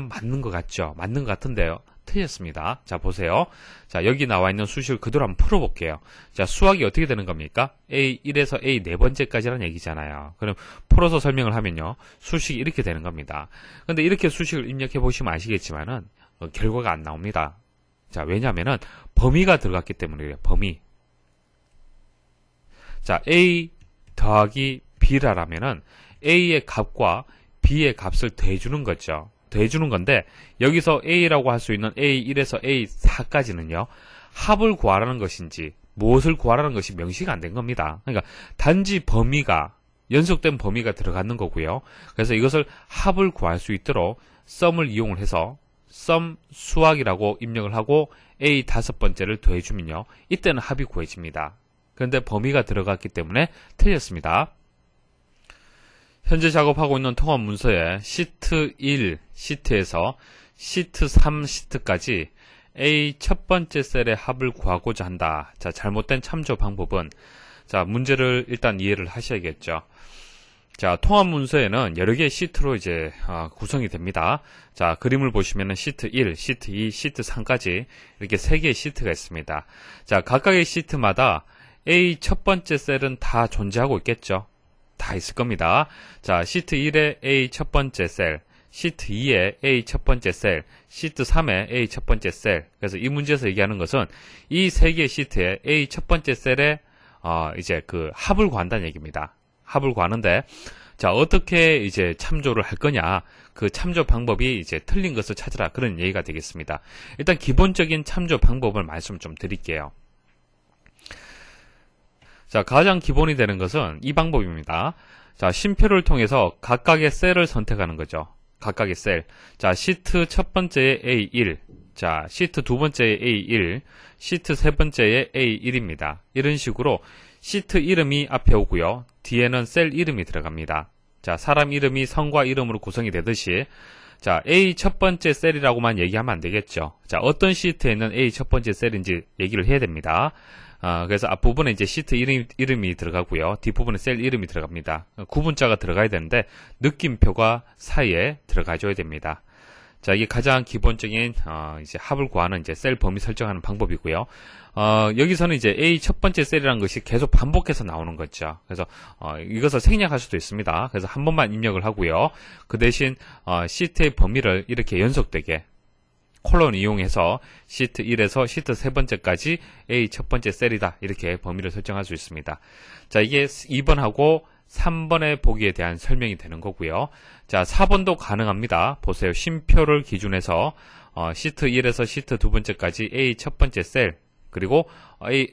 맞는 것 같죠? 맞는 것 같은데요. 틀렸습니다. 자, 보세요. 자, 여기 나와 있는 수식을 그대로 한번 풀어볼게요. 자, 수학이 어떻게 되는 겁니까? A1에서 A 네 번째까지라는 얘기잖아요. 그럼 풀어서 설명을 하면요. 수식이 이렇게 되는 겁니다. 근데 이렇게 수식을 입력해 보시면 아시겠지만은, 결과가 안 나옵니다. 자, 왜냐면은 범위가 들어갔기 때문에 그래요. 범위. 자, A 더하기 B라면은 A의 값과 B의 값을 더해주는 거죠. 더해주는 건데 여기서 A라고 할 수 있는 A1에서 A4까지는요. 합을 구하라는 것인지 무엇을 구하라는 것이 명시가 안 된 겁니다. 그러니까 단지 범위가 연속된 범위가 들어가는 거고요. 그래서 이것을 합을 구할 수 있도록 썸을 이용을 해서 썸 수학이라고 입력을 하고 A 다섯 번째를 더해주면요. 이때는 합이 구해집니다. 그런데 범위가 들어갔기 때문에 틀렸습니다. 현재 작업하고 있는 통합 문서에 시트 1 시트에서 시트 3 시트까지 A 첫 번째 셀의 합을 구하고자 한다. 자, 잘못된 참조 방법은 자, 문제를 일단 이해를 하셔야겠죠. 자, 통합 문서에는 여러 개의 시트로 이제 구성이 됩니다. 자, 그림을 보시면은 시트 1, 시트 2, 시트 3까지 이렇게 3개의 시트가 있습니다. 자, 각각의 시트마다 A 첫 번째 셀은 다 존재하고 있겠죠. 다 있을 겁니다. 자, 시트 1에 A 첫 번째 셀, 시트 2에 A 첫 번째 셀, 시트 3에 A 첫 번째 셀. 그래서 이 문제에서 얘기하는 것은 이 3개의 시트에 A 첫 번째 셀에 이제 그 합을 구한다는 얘기입니다. 합을 구하는데 자, 어떻게 이제 참조를 할 거냐? 그 참조 방법이 이제 틀린 것을 찾으라. 그런 얘기가 되겠습니다. 일단 기본적인 참조 방법을 말씀 좀 드릴게요. 자, 가장 기본이 되는 것은 이 방법입니다. 자, 쉼표를 통해서 각각의 셀을 선택하는 거죠. 각각의 셀. 자, 시트 첫 번째에 A1, 자, 시트 두 번째에 A1, 시트 세 번째에 A1입니다. 이런 식으로 시트 이름이 앞에 오고요. 뒤에는 셀 이름이 들어갑니다. 자, 사람 이름이 성과 이름으로 구성이 되듯이 자, A 첫 번째 셀이라고만 얘기하면 안 되겠죠. 자, 어떤 시트에 있는 A 첫 번째 셀인지 얘기를 해야 됩니다. 그래서 앞부분에 이제 시트 이름이 들어가고요. 뒷부분에 셀 이름이 들어갑니다. 구분자가 들어가야 되는데 느낌표가 사이에 들어가줘야 됩니다. 자, 이게 가장 기본적인 이제 합을 구하는 이제 셀 범위 설정하는 방법이고요. 여기서는 이제 A 첫 번째 셀이라는 것이 계속 반복해서 나오는 거죠. 그래서 이것을 생략할 수도 있습니다. 그래서 한 번만 입력을 하고요. 그 대신 시트의 범위를 이렇게 연속되게 콜론을 이용해서 시트 1에서 시트 세 번째까지 A 첫 번째 셀이다. 이렇게 범위를 설정할 수 있습니다. 자, 이게 2번하고 3번의 보기에 대한 설명이 되는 거고요. 자, 4번도 가능합니다. 보세요. 쉼표를 기준해서 시트 1에서 시트 두 번째까지 A 첫 번째 셀, 그리고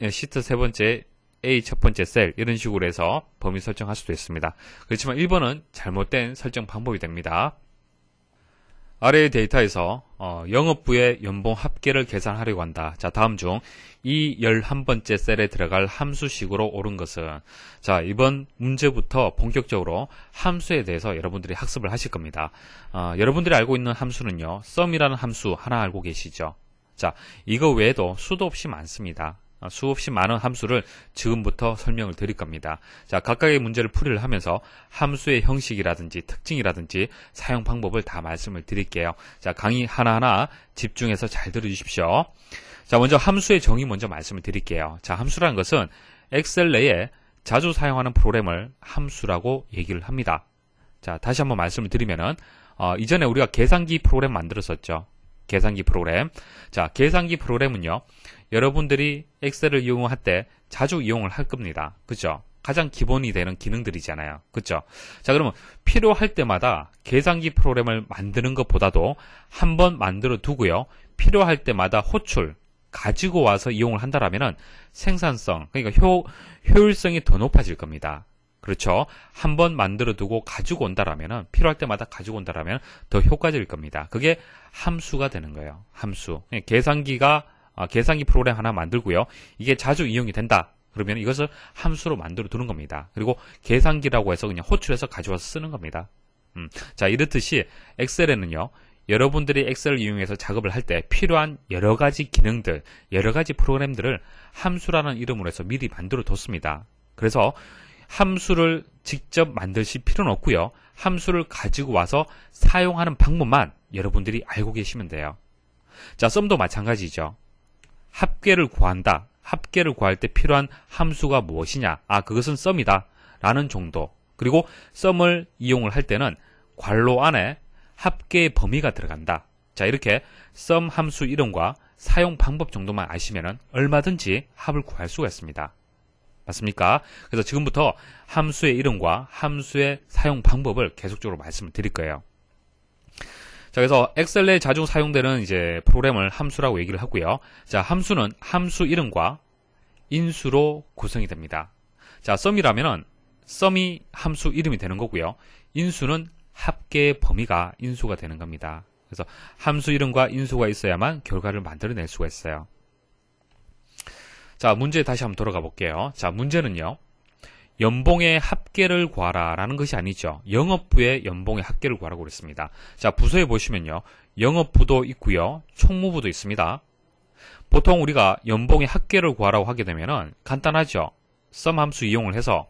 시트 세 번째 A 첫 번째 셀, 이런 식으로 해서 범위 설정할 수도 있습니다. 그렇지만 1번은 잘못된 설정 방법이 됩니다. 아래의 데이터에서 영업부의 연봉 합계를 계산하려고 한다. 자, 다음 중 이 11번째 셀에 들어갈 함수식으로 옳은 것은, 자, 이번 문제부터 본격적으로 함수에 대해서 여러분들이 학습을 하실 겁니다. 여러분들이 알고 있는 함수는요, sum이라는 함수 하나 알고 계시죠? 자, 이거 외에도 수도 없이 많습니다. 수없이 많은 함수를 지금부터 설명을 드릴 겁니다. 자, 각각의 문제를 풀이를 하면서 함수의 형식이라든지 특징이라든지 사용 방법을 다 말씀을 드릴게요. 자, 강의 하나하나 집중해서 잘 들어주십시오. 자, 먼저 함수의 정의 먼저 말씀을 드릴게요. 자, 함수라는 것은 엑셀 내에 자주 사용하는 프로그램을 함수라고 얘기를 합니다. 자, 다시 한번 말씀을 드리면은 이전에 우리가 계산기 프로그램 만들었었죠. 계산기 프로그램. 자, 계산기 프로그램은요, 여러분들이 엑셀을 이용할 때 자주 이용을 할 겁니다. 그죠? 가장 기본이 되는 기능들이잖아요. 그죠? 자, 그러면 필요할 때마다 계산기 프로그램을 만드는 것보다도 한번 만들어 두고요. 필요할 때마다 호출, 가지고 와서 이용을 한다라면은 생산성, 그러니까 효율성이 더 높아질 겁니다. 그렇죠? 한번 만들어 두고 가지고 온다라면은, 필요할 때마다 가지고 온다라면 더 효과적일 겁니다. 그게 함수가 되는 거예요. 함수. 계산기 프로그램 하나 만들고요. 이게 자주 이용이 된다. 그러면 이것을 함수로 만들어 두는 겁니다. 그리고 계산기라고 해서 그냥 호출해서 가져와서 쓰는 겁니다. 자, 이렇듯이 엑셀에는요, 여러분들이 엑셀을 이용해서 작업을 할 때 필요한 여러 가지 기능들, 여러 가지 프로그램들을 함수라는 이름으로 해서 미리 만들어 뒀습니다. 그래서 함수를 직접 만드실 필요는 없고요. 함수를 가지고 와서 사용하는 방법만 여러분들이 알고 계시면 돼요. 자, 썸도 마찬가지죠. 합계를 구한다. 합계를 구할 때 필요한 함수가 무엇이냐? 아, 그것은 썸이다. 라는 정도. 그리고 썸을 이용을 할 때는 괄호 안에 합계의 범위가 들어간다. 자, 이렇게 썸 함수 이름과 사용 방법 정도만 아시면은 얼마든지 합을 구할 수가 있습니다. 맞습니까? 그래서 지금부터 함수의 이름과 함수의 사용 방법을 계속적으로 말씀을 드릴 거예요. 자, 그래서 엑셀 내에 자주 사용되는 이제 프로그램을 함수라고 얘기를 하고요. 자, 함수는 함수 이름과 인수로 구성이 됩니다. 자, 썸이라면은 썸이 함수 이름이 되는 거고요. 인수는 합계의 범위가 인수가 되는 겁니다. 그래서 함수 이름과 인수가 있어야만 결과를 만들어낼 수가 있어요. 자, 문제 다시 한번 돌아가 볼게요. 자, 문제는요. 연봉의 합계를 구하라 라는 것이 아니죠. 영업부의 연봉의 합계를 구하라고 그랬습니다. 자, 부서에 보시면요. 영업부도 있고요. 총무부도 있습니다. 보통 우리가 연봉의 합계를 구하라고 하게 되면은 간단하죠. 썸 함수 이용을 해서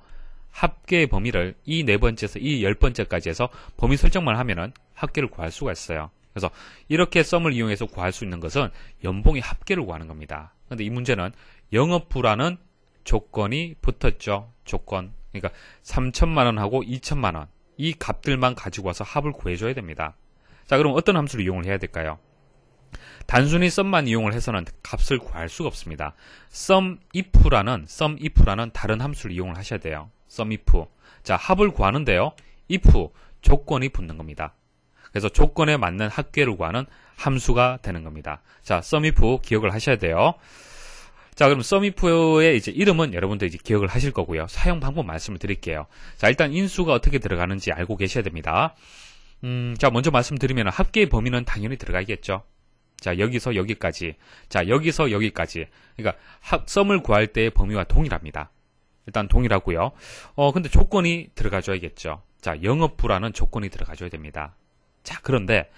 합계의 범위를 이 네 번째에서 이 10번째까지 해서 범위 설정만 하면은 합계를 구할 수가 있어요. 그래서 이렇게 썸을 이용해서 구할 수 있는 것은 연봉의 합계를 구하는 겁니다. 그런데 이 문제는 영업부라는 조건이 붙었죠. 조건. 그러니까 3천만 원하고 2천만 원. 이 값들만 가지고 와서 합을 구해줘야 됩니다. 자, 그럼 어떤 함수를 이용을 해야 될까요? 단순히 썸만 이용을 해서는 값을 구할 수가 없습니다. sumif라는 다른 함수를 이용을 하셔야 돼요. sumif. 자, 합을 구하는데요. if 조건이 붙는 겁니다. 그래서 조건에 맞는 합계를 구하는 함수가 되는 겁니다. 자, sumif 기억을 하셔야 돼요. 자, 그럼 sumif의 이제 이름은 여러분들 이제 기억을 하실 거고요. 사용 방법 말씀을 드릴게요. 자, 일단 인수가 어떻게 들어가는지 알고 계셔야 됩니다. 자, 먼저 말씀드리면 합계의 범위는 당연히 들어가겠죠. 자, 여기서 여기까지. 자, 여기서 여기까지. 그러니까 썸을 구할 때의 범위와 동일합니다. 일단 동일하고요. 근데 조건이 들어가줘야겠죠. 자, 영업부라는 조건이 들어가줘야 됩니다. 자, 그런데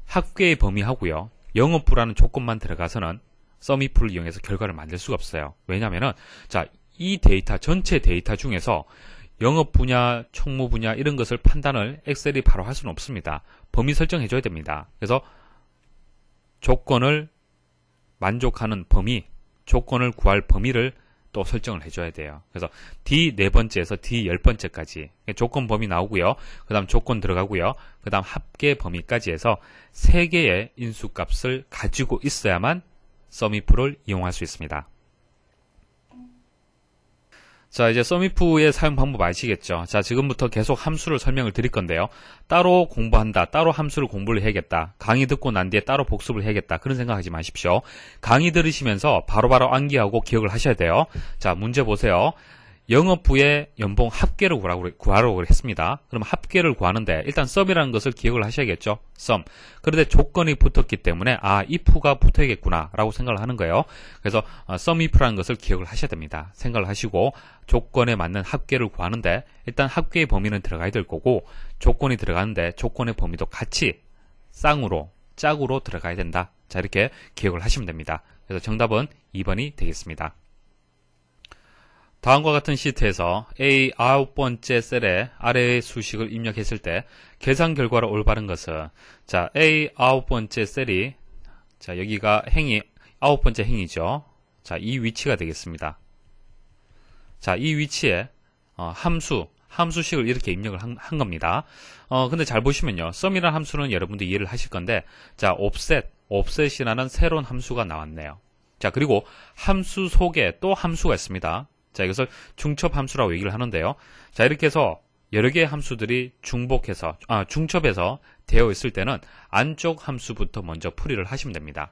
합계의 범위하고요. 영업부라는 조건만 들어가서는 sumif를 이용해서 결과를 만들 수가 없어요. 왜냐면은 자, 이 데이터 전체 데이터 중에서 영업 분야, 총무 분야 이런 것을 판단을 엑셀이 바로 할 수는 없습니다. 범위 설정해 줘야 됩니다. 그래서 조건을 만족하는 범위, 조건을 구할 범위를 또 설정을 해줘야 돼요. 그래서 D 4번째에서 D 10번째까지 조건 범위 나오고요. 그 다음 조건 들어가고요. 그 다음 합계 범위까지 해서 3개의 인수값을 가지고 있어야만 sumif를 이용할 수 있습니다. 자, 이제 sumif의 사용 방법 아시겠죠? 자, 지금부터 계속 함수를 설명을 드릴 건데요. 따로 공부한다, 따로 함수를 공부를 해야겠다, 강의 듣고 난 뒤에 따로 복습을 해야겠다, 그런 생각하지 마십시오. 강의 들으시면서 바로바로 암기하고 기억을 하셔야 돼요. 자, 문제 보세요. 영업부의 연봉 합계를 구하라고 했습니다. 그럼 합계를 구하는데 일단 sum이라는 것을 기억을 하셔야겠죠. sum. 그런데 조건이 붙었기 때문에 if가 붙어야겠구나 라고 생각을 하는 거예요. 그래서 sumif라는 것을 기억을 하셔야 됩니다. 생각을 하시고 조건에 맞는 합계를 구하는데 일단 합계의 범위는 들어가야 될 거고 조건이 들어가는데 조건의 범위도 같이 짝으로 들어가야 된다. 자, 이렇게 기억을 하시면 됩니다. 그래서 정답은 2번이 되겠습니다. 다음과 같은 시트에서 A 9번째 셀에 아래의 수식을 입력했을 때 계산 결과로 올바른 것은 자, A 9번째 셀이 자, 여기가 행이 9번째 행이죠. 자, 이 위치가 되겠습니다. 자, 이 위치에 함수식을 이렇게 입력을 한 겁니다. 근데 잘 보시면요. sum이라는 함수는 여러분도 이해를 하실 건데 자, offset이라는 새로운 함수가 나왔네요. 자, 그리고 함수 속에 또 함수가 있습니다. 자, 이것을 중첩함수라고 얘기를 하는데요. 자, 이렇게 해서 여러 개의 함수들이 중첩해서 되어 있을 때는 안쪽 함수부터 먼저 풀이를 하시면 됩니다.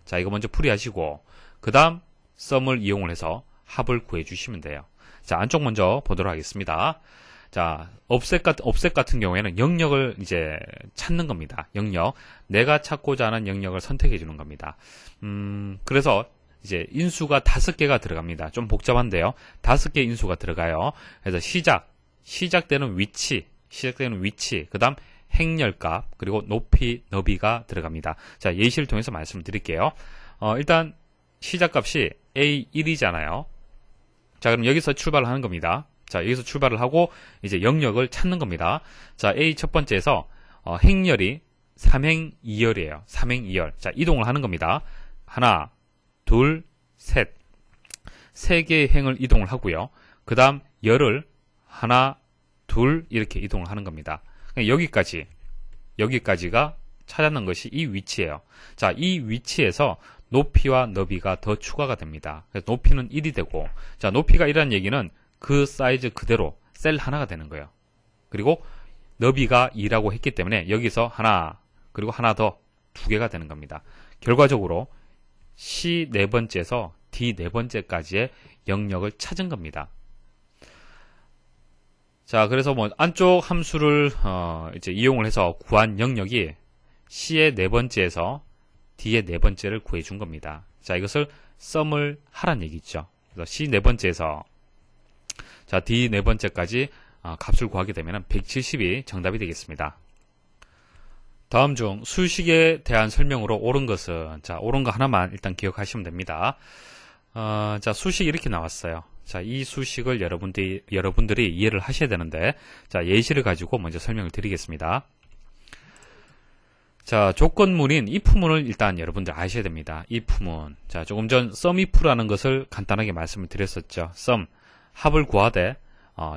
자, 이거 먼저 풀이하시고 그 다음 sum을 이용을 해서 합을 구해 주시면 돼요. 자, 안쪽 먼저 보도록 하겠습니다. 자, offset 같은 경우에는 영역을 이제 찾는 겁니다. 영역. 내가 찾고자 하는 영역을 선택해 주는 겁니다. 그래서 이제 인수가 5개가 들어갑니다. 좀 복잡한데요. 5개 인수가 들어가요. 그래서 시작되는 위치, 그 다음 행렬값, 그리고 높이, 너비가 들어갑니다. 자, 예시를 통해서 말씀을 드릴게요. 일단 시작값이 A1이잖아요. 자, 그럼 여기서 출발을 하는 겁니다. 자, 여기서 출발을 하고 이제 영역을 찾는 겁니다. 자, A 첫 번째에서 행렬이 삼행 2열이에요. 삼행 2열. 자, 이동을 하는 겁니다. 하나, 둘, 셋. 세 개의 행을 이동을 하고요. 그 다음 열을 하나, 둘 이렇게 이동을 하는 겁니다. 여기까지가 찾았는 것이 이 위치예요. 자, 이 위치에서 높이와 너비가 더 추가가 됩니다. 그래서 높이는 1이 되고, 자, 높이가 1이라는 얘기는 그 사이즈 그대로 셀 하나가 되는 거예요. 그리고 너비가 2라고 했기 때문에 여기서 하나, 그리고 하나 더 두 개가 되는 겁니다. 결과적으로 C 네 번째에서 D 네 번째까지의 영역을 찾은 겁니다. 자, 그래서 뭐 안쪽 함수를 이제 이용을 해서 구한 영역이 C의 네 번째에서 D의 네 번째를 구해준 겁니다. 자, 이것을 썸을 하란 얘기죠. 그래서 C 네 번째에서 자, D 네 번째까지 값을 구하게 되면 170이 정답이 되겠습니다. 다음 중 수식에 대한 설명으로 옳은 것은, 자, 옳은 거 하나만 일단 기억하시면 됩니다. 자, 수식이 이렇게 나왔어요. 자, 이 수식을 여러분들이 이해를 하셔야 되는데, 자, 예시를 가지고 먼저 설명을 드리겠습니다. 자, 조건문인 if문을 일단 여러분들 아셔야 됩니다. if문. 자, 조금 전 sumif라는 것을 간단하게 말씀을 드렸었죠. sum, 합을 구하되,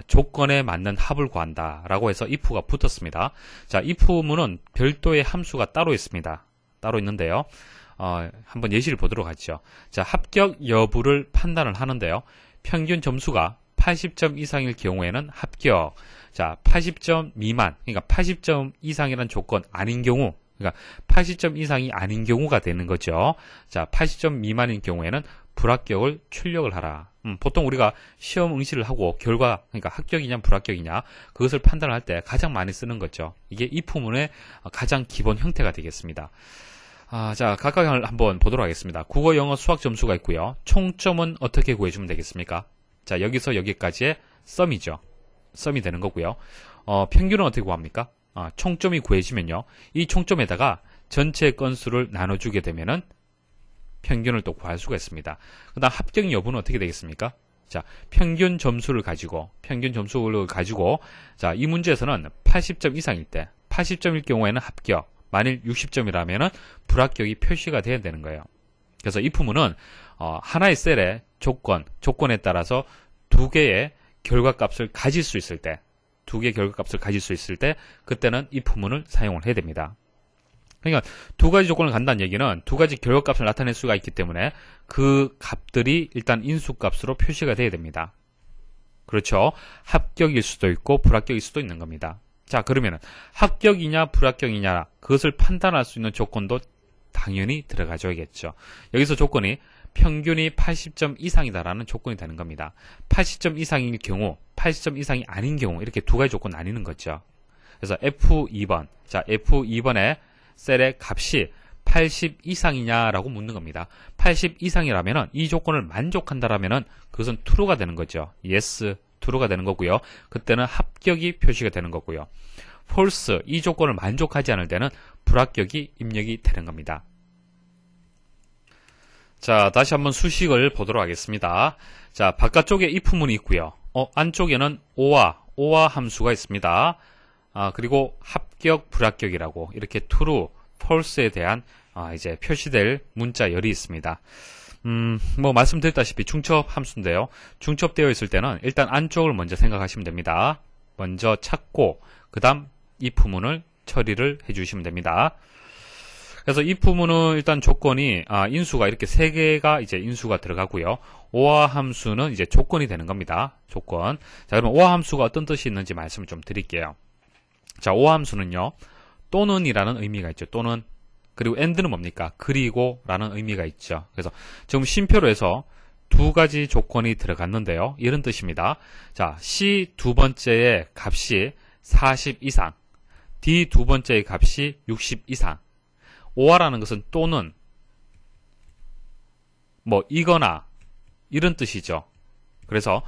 조건에 맞는 합을 구한다 라고 해서 if가 붙었습니다. 자, if문은 별도의 함수가 따로 있습니다. 따로 있는데요. 한번 예시를 보도록 하죠. 자, 합격 여부를 판단을 하는데요. 평균 점수가 80점 이상일 경우에는 합격. 자, 80점 미만, 그러니까 80점 이상이라는 조건 아닌 경우, 그러니까 80점 이상이 아닌 경우가 되는 거죠. 자, 80점 미만인 경우에는 불합격을 출력을 하라. 보통 우리가 시험 응시를 하고 결과, 그러니까 합격이냐 불합격이냐 그것을 판단할 때 가장 많이 쓰는 거죠. 이게 if문의 가장 기본 형태가 되겠습니다. 자, 각각 한번 보도록 하겠습니다. 국어, 영어, 수학 점수가 있고요. 총점은 어떻게 구해주면 되겠습니까? 자, 여기서 여기까지의 썸이죠. 썸이 되는 거고요. 평균은 어떻게 구합니까? 총점이 구해지면요. 이 총점에다가 전체 건수를 나눠주게 되면은 평균을 또 구할 수가 있습니다. 그 다음 합격 여부는 어떻게 되겠습니까? 자, 평균 점수를 가지고, 자, 이 문제에서는 80점 이상일 때, 80점일 경우에는 합격, 만일 60점이라면은 불합격이 표시가 돼야 되는 거예요. 그래서 if문은 하나의 셀의 조건에 따라서 두 개의 결과값을 가질 수 있을 때, 그때는 if문을 사용을 해야 됩니다. 그러니까 두 가지 조건을 간다는 얘기는 두 가지 결과값을 나타낼 수가 있기 때문에 그 값들이 일단 인수값으로 표시가 돼야 됩니다. 그렇죠? 합격일 수도 있고 불합격일 수도 있는 겁니다. 자, 그러면은 합격이냐 불합격이냐 그것을 판단할 수 있는 조건도 당연히 들어가줘야겠죠. 여기서 조건이 평균이 80점 이상이다라는 조건이 되는 겁니다. 80점 이상일 경우, 80점 이상이 아닌 경우 이렇게 두 가지 조건 나뉘는 거죠. 그래서 F2번, 자, F2번에 셀의 값이 80 이상이냐라고 묻는 겁니다. 80 이상이라면은 이 조건을 만족한다라면은 그것은 true가 되는 거죠. yes, true가 되는 거고요. 그때는 합격이 표시가 되는 거고요. false, 이 조건을 만족하지 않을 때는 불합격이 입력이 되는 겁니다. 자, 다시 한번 수식을 보도록 하겠습니다. 자, 바깥쪽에 if문이 있고요. 안쪽에는 오와 함수가 있습니다. 그리고 합격, 불합격이라고 이렇게 true, false에 대한 이제 표시될 문자열이 있습니다. 뭐 말씀드렸다시피 중첩 함수인데요. 중첩되어 있을 때는 일단 안쪽을 먼저 생각하시면 됩니다. 먼저 찾고 그 다음 if문을 처리를 해주시면 됩니다. 그래서 if문은 일단 조건이 인수가 이렇게 세 개가 이제 인수가 들어가고요. 오화 함수는 이제 조건이 되는 겁니다. 조건. 자, 그러면 오화 함수가 어떤 뜻이 있는지 말씀을 좀 드릴게요. 자, 오화 함수는요. 또는이라는 의미가 있죠. 또는. 그리고 and는 뭡니까? 그리고 라는 의미가 있죠. 그래서 지금 쉼표로 해서 두 가지 조건이 들어갔는데요. 이런 뜻입니다. 자, C 두 번째의 값이 40 이상, D 두 번째의 값이 60 이상. 오화라는 것은 또는 뭐 이거나 이런 뜻이죠. 그래서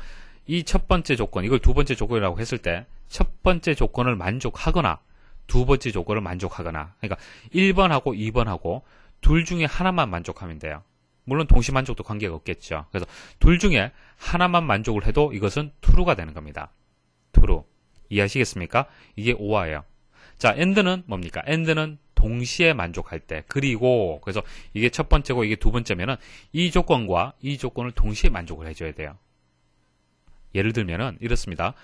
이 첫 번째 조건, 이걸 두 번째 조건이라고 했을 때 첫 번째 조건을 만족하거나 두 번째 조건을 만족하거나, 그러니까 1번하고 2번하고 둘 중에 하나만 만족하면 돼요. 물론 동시 만족도 관계가 없겠죠. 그래서 둘 중에 하나만 만족을 해도 이것은 true가 되는 겁니다. true. 이해하시겠습니까? 이게 오화예요. 자, and는 뭡니까? and는 동시에 만족할 때, 그리고 그래서 이게 첫 번째고 이게 두 번째면은 이 조건과 이 조건을 동시에 만족을 해줘야 돼요. 예를 들면은 이렇습니다.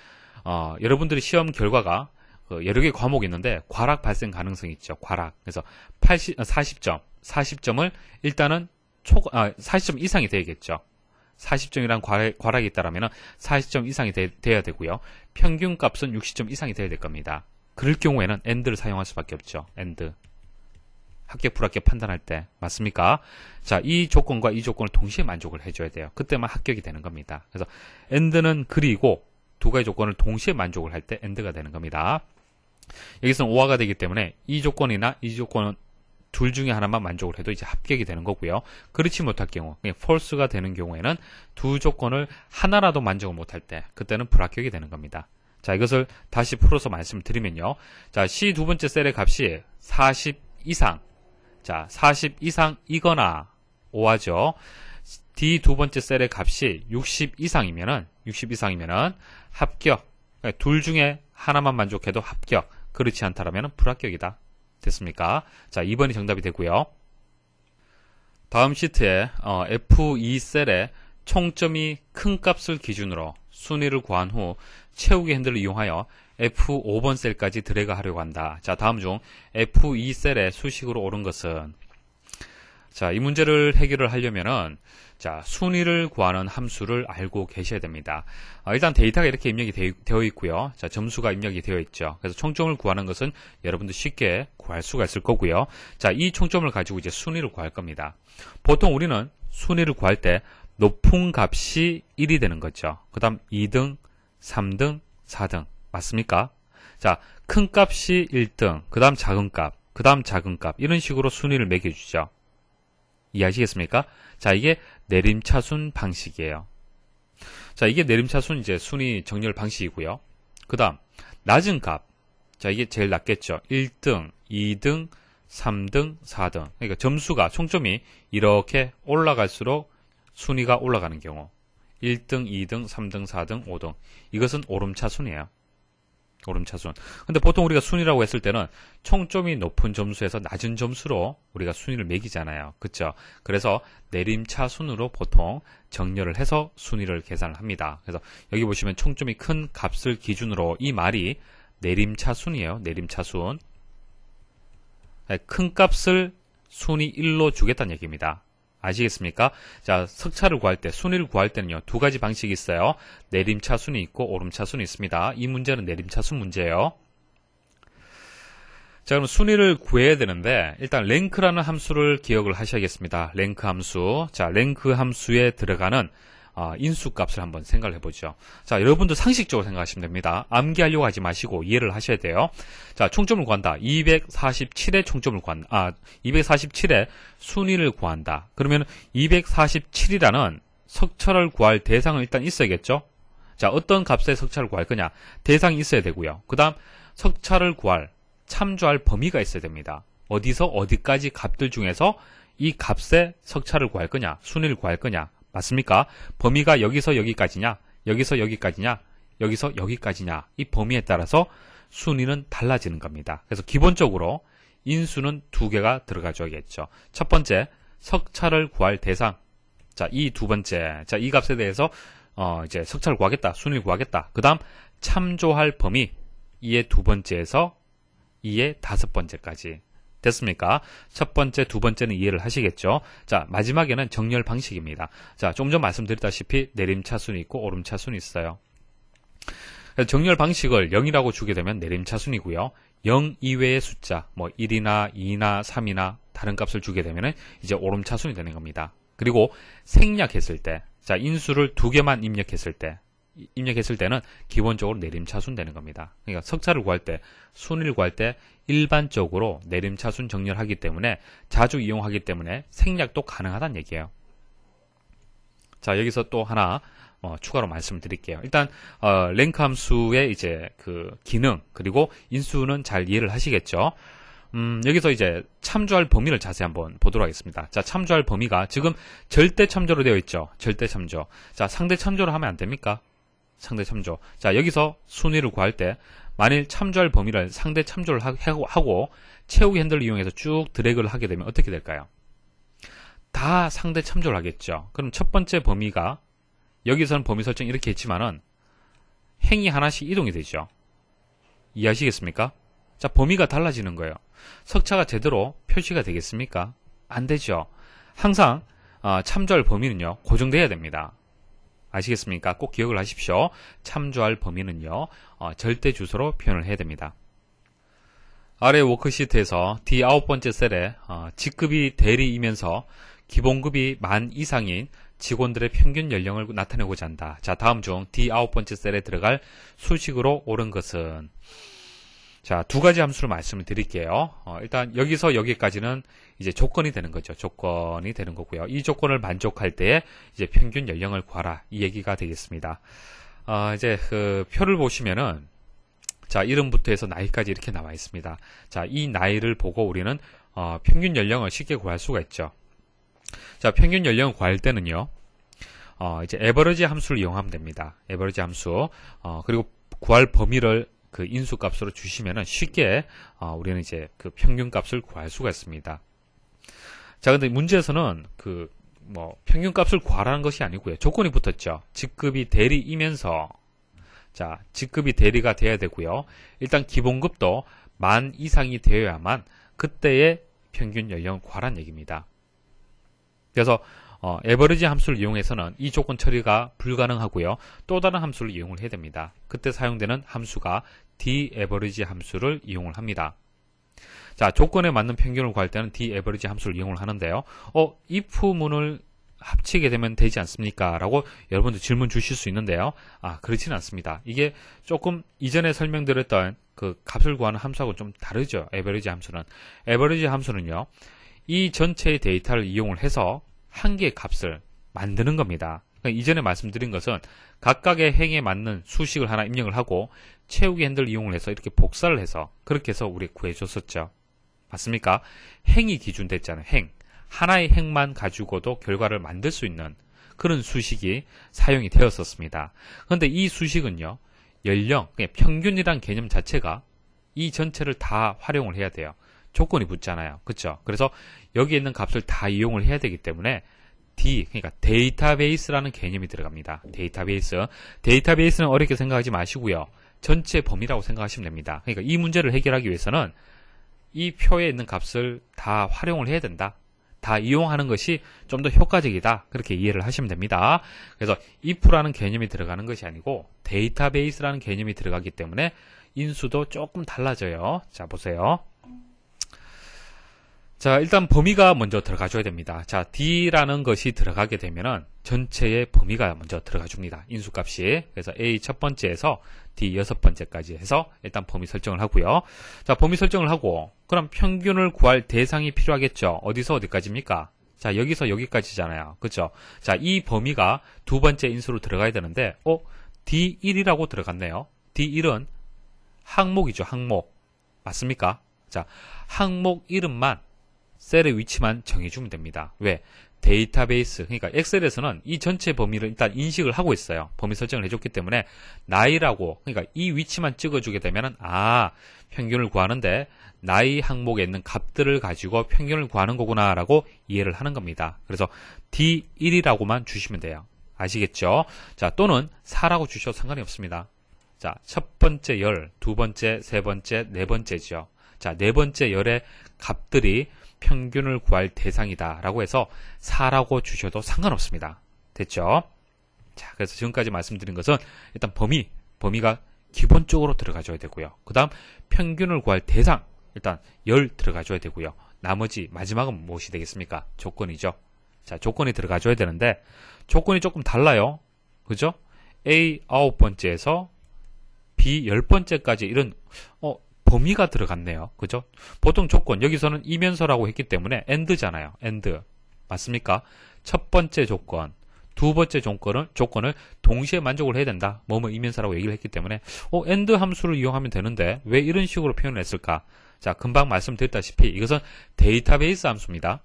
여러분들이 시험 결과가 여러 개 과목이 있는데 과락 발생 가능성이 있죠. 과락. 그래서 40점을 일단은 40점 이상이 되겠죠. 40점이란 과락이 있다라면 40점 이상이 돼야 되고요. 평균 값은 60점 이상이 돼야 될 겁니다. 그럴 경우에는 AND를 사용할 수밖에 없죠. AND. 합격, 불합격 판단할 때. 맞습니까? 자, 이 조건과 이 조건을 동시에 만족을 해줘야 돼요. 그때만 합격이 되는 겁니다. 그래서 AND는 그리고 두 가지 조건을 동시에 만족을 할 때 AND가 되는 겁니다. 여기서는 오화가 되기 때문에 이 조건이나 이 조건은 둘 중에 하나만 만족을 해도 이제 합격이 되는 거고요. 그렇지 못할 경우, false가 되는 경우에는 두 조건을 하나라도 만족을 못할 때, 그때는 불합격이 되는 겁니다. 자, 이것을 다시 풀어서 말씀드리면요. 자, C 두 번째 셀의 값이 40 이상. 자, 40 이상이거나 오화죠. D 두 번째 셀의 값이 60 이상이면은 합격. 둘 중에 하나만 만족해도 합격. 그렇지 않다라면 불합격이다. 됐습니까? 자, 2번이 정답이 되고요. 다음 시트에 F2 셀에 총점이 큰 값을 기준으로 순위를 구한 후 채우기 핸들을 이용하여 F5번 셀까지 드래그 하려고 한다. 자, 다음 중 F2 셀에 수식으로 옳은 것은, 자, 이 문제를 해결을 하려면은, 자, 순위를 구하는 함수를 알고 계셔야 됩니다. 일단 데이터가 이렇게 입력이 되어 있고요. 자, 점수가 입력이 되어 있죠. 그래서 총점을 구하는 것은 여러분들 쉽게 구할 수가 있을 거고요. 자, 이 총점을 가지고 이제 순위를 구할 겁니다. 보통 우리는 순위를 구할 때 높은 값이 1이 되는 거죠. 그 다음 2등, 3등, 4등. 맞습니까? 자, 큰 값이 1등, 그 다음 작은 값, 그 다음 작은 값. 이런 식으로 순위를 매겨주죠. 이해하시겠습니까? 자, 이게 내림차순 방식이에요. 자, 이게 내림차순 이제 순위 정렬 방식이고요. 그 다음, 낮은 값. 자, 이게 제일 낮겠죠. 1등, 2등, 3등, 4등. 그러니까 점수가, 총점이 이렇게 올라갈수록 순위가 올라가는 경우. 1등, 2등, 3등, 4등, 5등. 이것은 오름차순이에요. 오름차순. 근데 보통 우리가 순위라고 했을 때는 총점이 높은 점수에서 낮은 점수로 우리가 순위를 매기잖아요. 그쵸? 그래서 내림차순으로 보통 정렬을 해서 순위를 계산을 합니다. 그래서 여기 보시면 총점이 큰 값을 기준으로, 이 말이 내림차순이에요. 내림차순. 큰 값을 순위 1로 주겠다는 얘기입니다. 아시겠습니까? 자, 석차를 구할 때, 순위를 구할 때는요, 두 가지 방식이 있어요. 내림차순이 있고 오름차순이 있습니다. 이 문제는 내림차순 문제예요. 자, 그럼 순위를 구해야 되는데, 일단 랭크라는 함수를 기억을 하셔야겠습니다. 랭크 함수. 자, 랭크 함수에 들어가는 인수값을 한번 생각을 해보죠. 자, 여러분들 상식적으로 생각하시면 됩니다. 암기하려고 하지 마시고 이해를 하셔야 돼요. 자, 총점을 구한다. 247의 총점을 구한다. 247의 순위를 구한다. 그러면 247이라는 석차를 구할 대상은 일단 있어야겠죠? 자, 어떤 값의 석차를 구할 거냐? 대상이 있어야 되고요. 그 다음 석차를 참조할 범위가 있어야 됩니다. 어디서 어디까지 값들 중에서 이 값의 석차를 구할 거냐? 순위를 구할 거냐? 맞습니까? 범위가 여기서 여기까지냐, 여기서 여기까지냐, 여기서 여기까지냐, 이 범위에 따라서 순위는 달라지는 겁니다. 그래서 기본적으로 인수는 두 개가 들어가줘야겠죠. 첫 번째, 석차를 구할 대상. 자, 이 두 번째, 자, 이 값에 대해서 이제 석차를 구하겠다, 순위를 구하겠다. 그 다음 참조할 범위, 이의 두 번째에서 이의 다섯 번째까지. 됐습니까? 첫 번째, 두 번째는 이해를 하시겠죠? 자, 마지막에는 정렬 방식입니다. 자, 좀 전 말씀드렸다시피 내림차순이 있고 오름차순이 있어요. 정렬 방식을 0이라고 주게 되면 내림차순이고요. 0 이외의 숫자, 뭐 1이나 2나 3이나 다른 값을 주게 되면 이제 오름차순이 되는 겁니다. 그리고 생략했을 때, 자, 인수를 두 개만 입력했을 때는 기본적으로 내림차순 되는 겁니다. 그러니까 석차를 구할 때, 순위를 구할 때 일반적으로 내림차순 정렬하기 때문에, 자주 이용하기 때문에 생략도 가능하다는 얘기예요. 자, 여기서 또 하나 추가로 말씀을 드릴게요. 일단 랭크 함수의 이제 그 기능, 그리고 인수는 잘 이해를 하시겠죠. 여기서 이제 참조할 범위를 자세히 한번 보도록 하겠습니다. 자, 참조할 범위가 지금 절대 참조로 되어 있죠. 절대 참조. 자, 상대 참조로 하면 안 됩니까? 상대 참조. 자, 여기서 순위를 구할 때 만일 참조할 범위를 상대 참조를 하고 채우기 핸들을 이용해서 쭉 드래그를 하게 되면 어떻게 될까요? 다 상대 참조를 하겠죠. 그럼 첫 번째 범위가 여기서는 범위 설정 이렇게 했지만은 행이 하나씩 이동이 되죠. 이해하시겠습니까? 자, 범위가 달라지는 거예요. 석차가 제대로 표시가 되겠습니까? 안 되죠. 항상 참조할 범위는요, 고정돼야 됩니다. 아시겠습니까? 꼭 기억을 하십시오. 참조할 범위는요, 절대 주소로 표현을 해야 됩니다. 아래 워크시트에서 D9번째 셀에 직급이 대리이면서 기본급이 만 이상인 직원들의 평균 연령을 나타내고자 한다. 자, 다음 중 D9번째 셀에 들어갈 수식으로 옳은 것은? 자, 두 가지 함수를 말씀을 드릴게요. 일단 여기서 여기까지는 이제 조건이 되는 거죠. 조건이 되는 거고요. 이 조건을 만족할 때 이제 평균 연령을 구하라. 이 얘기가 되겠습니다. 이제 그 표를 보시면은 자, 이름부터 해서 나이까지 이렇게 나와 있습니다. 자, 이 나이를 보고 우리는 평균 연령을 쉽게 구할 수가 있죠. 자, 평균 연령을 구할 때는요, 이제 에버리지 함수를 이용하면 됩니다. 에버리지 함수. 그리고 구할 범위를 그 인수 값으로 주시면은 쉽게 우리는 이제 그 평균 값을 구할 수가 있습니다. 자, 근데 문제에서는 그 뭐 평균 값을 구하라는 것이 아니고요. 조건이 붙었죠. 직급이 대리이면서 자, 직급이 대리가 돼야 되고요. 일단 기본급도 만 이상이 되어야만 그때의 평균 연령을 구하라는 얘기입니다. 그래서 에버리지 함수를 이용해서는 이 조건 처리가 불가능하고요. 또 다른 함수를 이용을 해야 됩니다. 그때 사용되는 함수가 D-average 함수를 이용을 합니다. 자, 조건에 맞는 평균을 구할 때는 D-average 함수를 이용을 하는데요. if문을 합치게 되면 되지 않습니까? 라고 여러분들 질문 주실 수 있는데요. 그렇지는 않습니다. 이게 조금 이전에 설명드렸던 그 값을 구하는 함수하고 좀 다르죠. 에버리지 함수는. 에버리지 함수는요, 이 전체의 데이터를 이용을 해서 한 개의 값을 만드는 겁니다. 그러니까 이전에 말씀드린 것은 각각의 행에 맞는 수식을 하나 입력을 하고 채우기 핸들 이용을 해서 이렇게 복사를 해서 그렇게 해서 우리 구해줬었죠. 맞습니까? 행이 기준 됐잖아요. 행. 하나의 행만 가지고도 결과를 만들 수 있는 그런 수식이 사용이 되었었습니다. 그런데 이 수식은요, 연령, 평균이란 개념 자체가 이 전체를 다 활용을 해야 돼요. 조건이 붙잖아요. 그렇죠? 그래서 여기에 있는 값을 다 이용을 해야 되기 때문에 그러니까 데이터베이스라는 개념이 들어갑니다. 데이터베이스는 어렵게 생각하지 마시고요. 전체 범위라고 생각하시면 됩니다. 그러니까 이 문제를 해결하기 위해서는 이 표에 있는 값을 다 활용을 해야 된다. 다 이용하는 것이 좀 더 효과적이다. 그렇게 이해를 하시면 됩니다. 그래서 if라는 개념이 들어가는 것이 아니고 데이터베이스라는 개념이 들어가기 때문에 인수도 조금 달라져요. 자, 보세요. 자, 일단 범위가 먼저 들어가줘야 됩니다. 자, D라는 것이 들어가게 되면은 전체의 범위가 먼저 들어가 줍니다. 인수값이. 그래서 A 첫 번째에서 D 여섯 번째까지 해서 일단 범위 설정을 하고요. 자, 범위 설정을 하고 그럼 평균을 구할 대상이 필요하겠죠. 어디서 어디까지입니까? 자, 여기서 여기까지잖아요. 그렇죠? 자, 이 범위가 두 번째 인수로 들어가야 되는데 D1이라고 들어갔네요. D1은 항목이죠. 항목. 맞습니까? 자, 항목 이름만 셀의 위치만 정해주면 됩니다. 왜? 데이터베이스, 그러니까 엑셀에서는 이 전체 범위를 일단 인식을 하고 있어요. 범위 설정을 해줬기 때문에 나이라고, 그러니까 이 위치만 찍어주게 되면은 평균을 구하는데 나이 항목에 있는 값들을 가지고 평균을 구하는 거구나 라고 이해를 하는 겁니다. 그래서 D1이라고만 주시면 돼요. 아시겠죠? 자, 또는 4라고 주셔도 상관이 없습니다. 자, 첫 번째 열, 두 번째, 세 번째, 네 번째죠. 자, 네 번째 열의 값들이 평균을 구할 대상이다 라고 해서 4라고 주셔도 상관없습니다. 됐죠? 자, 그래서 지금까지 말씀드린 것은 일단 범위가 기본적으로 들어가줘야 되고요. 그 다음 평균을 구할 대상, 일단 열 들어가줘야 되고요. 나머지 마지막은 무엇이 되겠습니까? 조건이죠. 자, 조건이 들어가줘야 되는데 조건이 조금 달라요. 그죠? A 9번째에서 B 10번째까지 이런 범위가 들어갔네요. 그죠? 보통 조건, 여기서는 이면서라고 했기 때문에 AND잖아요. AND. 맞습니까? 첫 번째 조건, 두 번째 조건을 동시에 만족을 해야 된다. 뭐뭐 이면서라고 얘기를 했기 때문에 AND 함수를 이용하면 되는데 왜 이런 식으로 표현을 했을까? 자, 금방 말씀드렸다시피 이것은 데이터베이스 함수입니다.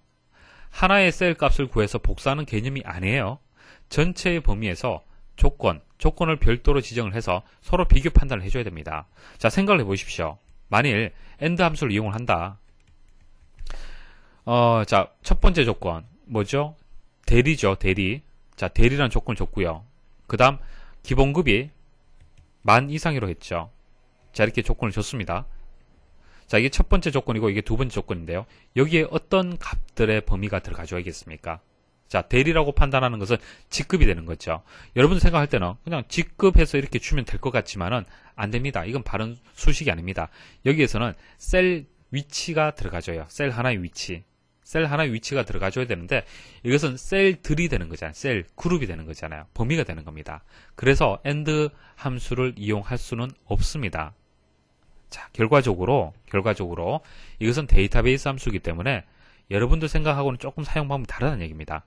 하나의 셀 값을 구해서 복사하는 개념이 아니에요. 전체의 범위에서 조건을 별도로 지정을 해서 서로 비교 판단을 해줘야 됩니다. 자, 생각을 해보십시오. 만일 AND 함수를 이용을 한다. 자, 첫 번째 조건 뭐죠? 대리죠, 대리. 자, 대리라는 조건을 줬고요. 그 다음 기본급이 10,000 이상이로 했죠. 자, 이렇게 조건을 줬습니다. 자, 이게 첫 번째 조건이고 이게 두 번째 조건인데요. 여기에 어떤 값들의 범위가 들어가줘야겠습니까? 자, 대리라고 판단하는 것은 직급이 되는 거죠. 여러분 생각할 때는 그냥 직급해서 이렇게 주면 될 것 같지만은 안 됩니다. 이건 바른 수식이 아닙니다. 여기에서는 셀 위치가 들어가줘요. 셀 하나의 위치. 셀 하나의 위치가 들어가줘야 되는데 이것은 셀들이 되는 거잖아요. 셀 그룹이 되는 거잖아요. 범위가 되는 겁니다. 그래서 AND 함수를 이용할 수는 없습니다. 자, 결과적으로 이것은 데이터베이스 함수이기 때문에 여러분들 생각하고는 조금 사용 방법이 다르다는 얘기입니다.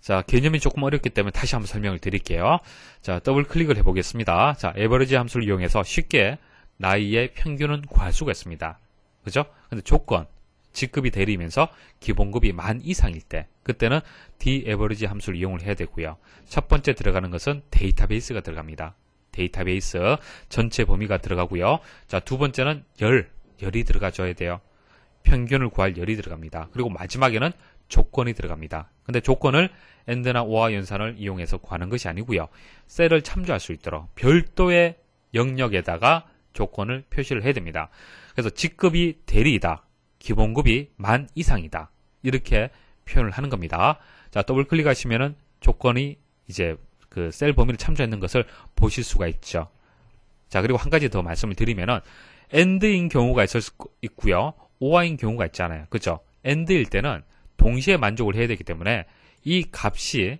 자, 개념이 조금 어렵기 때문에 다시 한번 설명을 드릴게요. 자, 더블 클릭을 해보겠습니다. 자, 에버리지 함수를 이용해서 쉽게 나이의 평균은 구할 수가 있습니다. 그죠? 근데 조건, 직급이 대리면서 기본급이 10,000 이상일 때, 그때는 dAverage 함수를 이용을 해야 되고요. 첫 번째 들어가는 것은 데이터베이스가 들어갑니다. 데이터베이스 전체 범위가 들어가고요. 자, 두 번째는 열이 들어가줘야 돼요. 평균을 구할 열이 들어갑니다. 그리고 마지막에는 조건이 들어갑니다. 근데 조건을 AND나 OR 연산을 이용해서 구하는 것이 아니고요. 셀을 참조할 수 있도록 별도의 영역에다가 조건을 표시를 해야 됩니다. 그래서 직급이 대리이다. 기본급이 10,000 이상이다. 이렇게 표현을 하는 겁니다. 자, 더블 클릭하시면은 조건이 이제 그 셀 범위를 참조했는 것을 보실 수가 있죠. 자, 그리고 한 가지 더 말씀을 드리면은 AND인 경우가 있고요. OR인 경우가 있잖아요. 그죠? AND일 때는 동시에 만족을 해야 되기 때문에 이 값이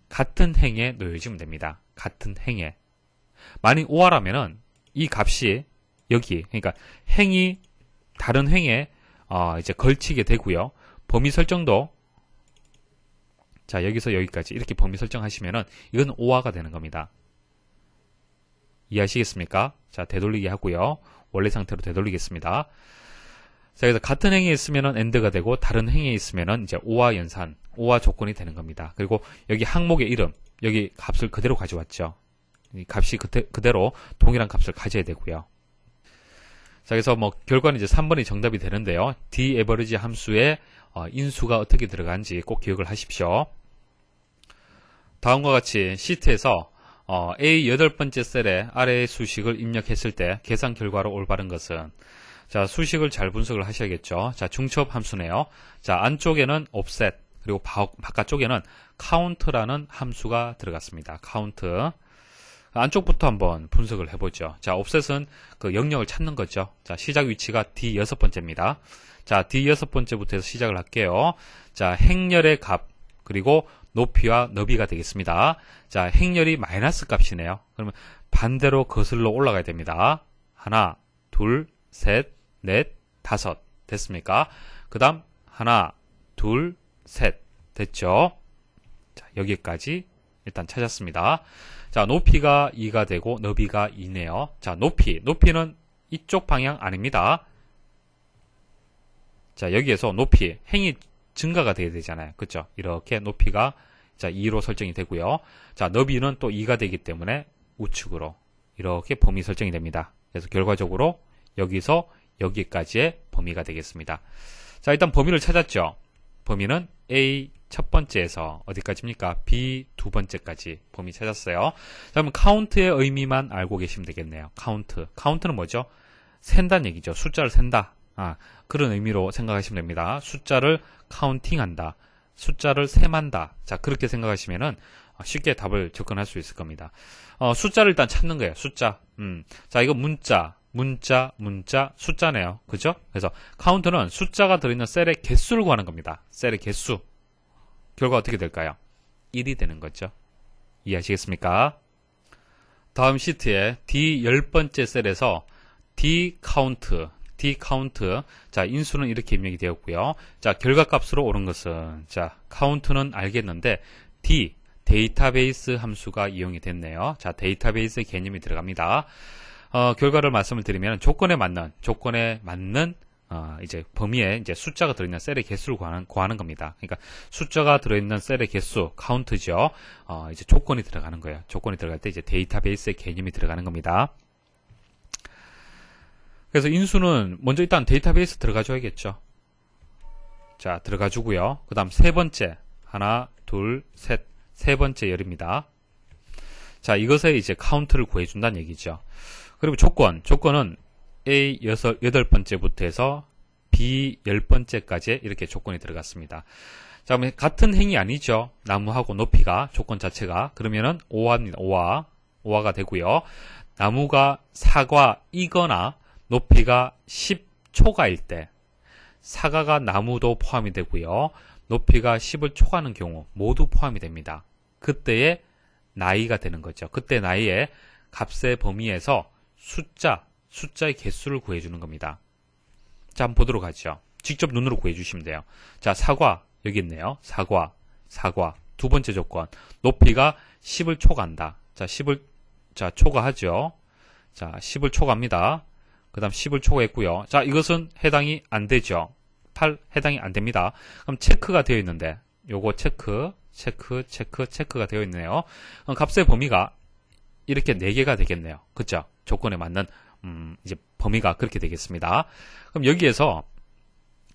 같은 행에 놓여지면 됩니다. 같은 행에. 만약 OR하면은 이 값이 여기, 그러니까 행이 다른 행에 이제 걸치게 되고요. 범위 설정도 자, 여기서 여기까지 이렇게 범위 설정하시면은 이건 OR가 되는 겁니다. 이해하시겠습니까? 자, 되돌리기 하고요. 원래 상태로 되돌리겠습니다. 자, 그래서 같은 행에 있으면은 AND가 되고 다른 행에 있으면은 이제 OR 연산, OR 조건이 되는 겁니다. 그리고 여기 항목의 이름, 여기 값을 그대로 가져왔죠. 이 값이 그대로 동일한 값을 가져야 되고요. 자, 그래서 뭐 결과는 이제 3번이 정답이 되는데요. dAverage 함수의 인수가 어떻게 들어가는지 꼭 기억을 하십시오. 다음과 같이 시트에서 A 8번째 셀에 아래의 수식을 입력했을 때 계산 결과로 올바른 것은, 자, 수식을 잘 분석을 하셔야겠죠. 자, 중첩 함수네요. 자, 안쪽에는 offset, 그리고 바깥쪽에는 count라는 함수가 들어갔습니다. count. 안쪽부터 한번 분석을 해보죠. 자, offset은 그 영역을 찾는 거죠. 자, 시작 위치가 D6번째입니다. 자, D6번째부터 해서 시작을 할게요. 자, 행렬의 값, 그리고 높이와 너비가 되겠습니다. 자, 행렬이 마이너스 값이네요. 그러면 반대로 거슬러 올라가야 됩니다. 하나, 둘, 셋, 넷, 다섯. 됐습니까? 그 다음, 하나, 둘, 셋. 됐죠? 자, 여기까지 일단 찾았습니다. 자, 높이가 2가 되고 너비가 2네요. 자, 높이는 이쪽 방향 아닙니다. 자, 여기에서 높이, 행이 증가가 돼야 되잖아요. 그쵸? 이렇게 높이가 자 2로 설정이 되고요. 자, 너비는 또 2가 되기 때문에 우측으로 이렇게 범위 설정이 됩니다. 그래서 결과적으로 여기서 여기까지의 범위가 되겠습니다. 자, 일단 범위를 찾았죠. 범위는 A 첫 번째에서 어디까지입니까? B 두 번째까지 범위 찾았어요. 자, 그러면 카운트의 의미만 알고 계시면 되겠네요. 카운트는 뭐죠? 센다는 얘기죠. 숫자를 센다. 그런 의미로 생각하시면 됩니다. 숫자를 카운팅한다. 숫자를 셈한다. 자, 그렇게 생각하시면은 쉽게 답을 접근할 수 있을 겁니다. 숫자를 일단 찾는 거예요. 숫자. 자, 이거 문자, 숫자네요. 그죠? 그래서 카운트는 숫자가 들어있는 셀의 개수를 구하는 겁니다. 셀의 개수. 결과 어떻게 될까요? 1이 되는 거죠. 이해하시겠습니까? 다음 시트에 D 10번째 셀에서 D 카운트. 자, 인수는 이렇게 입력이 되었고요. 자, 결과값으로 오른 것은, 자, 카운트는 알겠는데, 데이터베이스 함수가 이용이 됐네요. 자, 데이터베이스 개념이 들어갑니다. 결과를 말씀을 드리면, 조건에 맞는 이제 범위에 이제 숫자가 들어있는 셀의 개수를 구하는 겁니다. 그러니까 숫자가 들어있는 셀의 개수, 카운트죠. 이제 조건이 들어가는 거예요. 조건이 들어갈 때 이제 데이터베이스의 개념이 들어가는 겁니다. 그래서 인수는 먼저 일단 데이터베이스 들어가줘야겠죠. 자, 들어가주고요. 그 다음 세 번째, 하나, 둘, 셋, 세 번째 열입니다. 자, 이것에 이제 카운트를 구해준다는 얘기죠. 그리고 조건은 A 8번째부터 해서 B 10번째까지 이렇게 조건이 들어갔습니다. 자, 그럼 같은 행이 아니죠. 나무하고 높이가, 조건 자체가. 그러면은 5화입니다. 5화가 되고요. 나무가 사과이거나 높이가 10초가일 때, 사과가 나무도 포함이 되고요. 높이가 10을 초과하는 경우 모두 포함이 됩니다. 그때의 나이가 되는 거죠. 그때 나이의 값의 범위에서 숫자의 개수를 구해주는 겁니다. 자, 한번 보도록 하죠. 직접 눈으로 구해주시면 돼요. 자, 사과, 여기 있네요. 사과. 두 번째 조건. 높이가 10을 초과한다. 자, 10을, 초과하죠. 자, 10을 초과합니다. 그 다음 10을 초과했고요. 자, 이것은 해당이 안 되죠. 8 해당이 안 됩니다. 그럼 체크가 되어 있는데, 요거 체크가 되어 있네요. 그럼 값의 범위가 이렇게 4개가 되겠네요. 그쵸? 조건에 맞는, 이제 범위가 그렇게 되겠습니다. 그럼 여기에서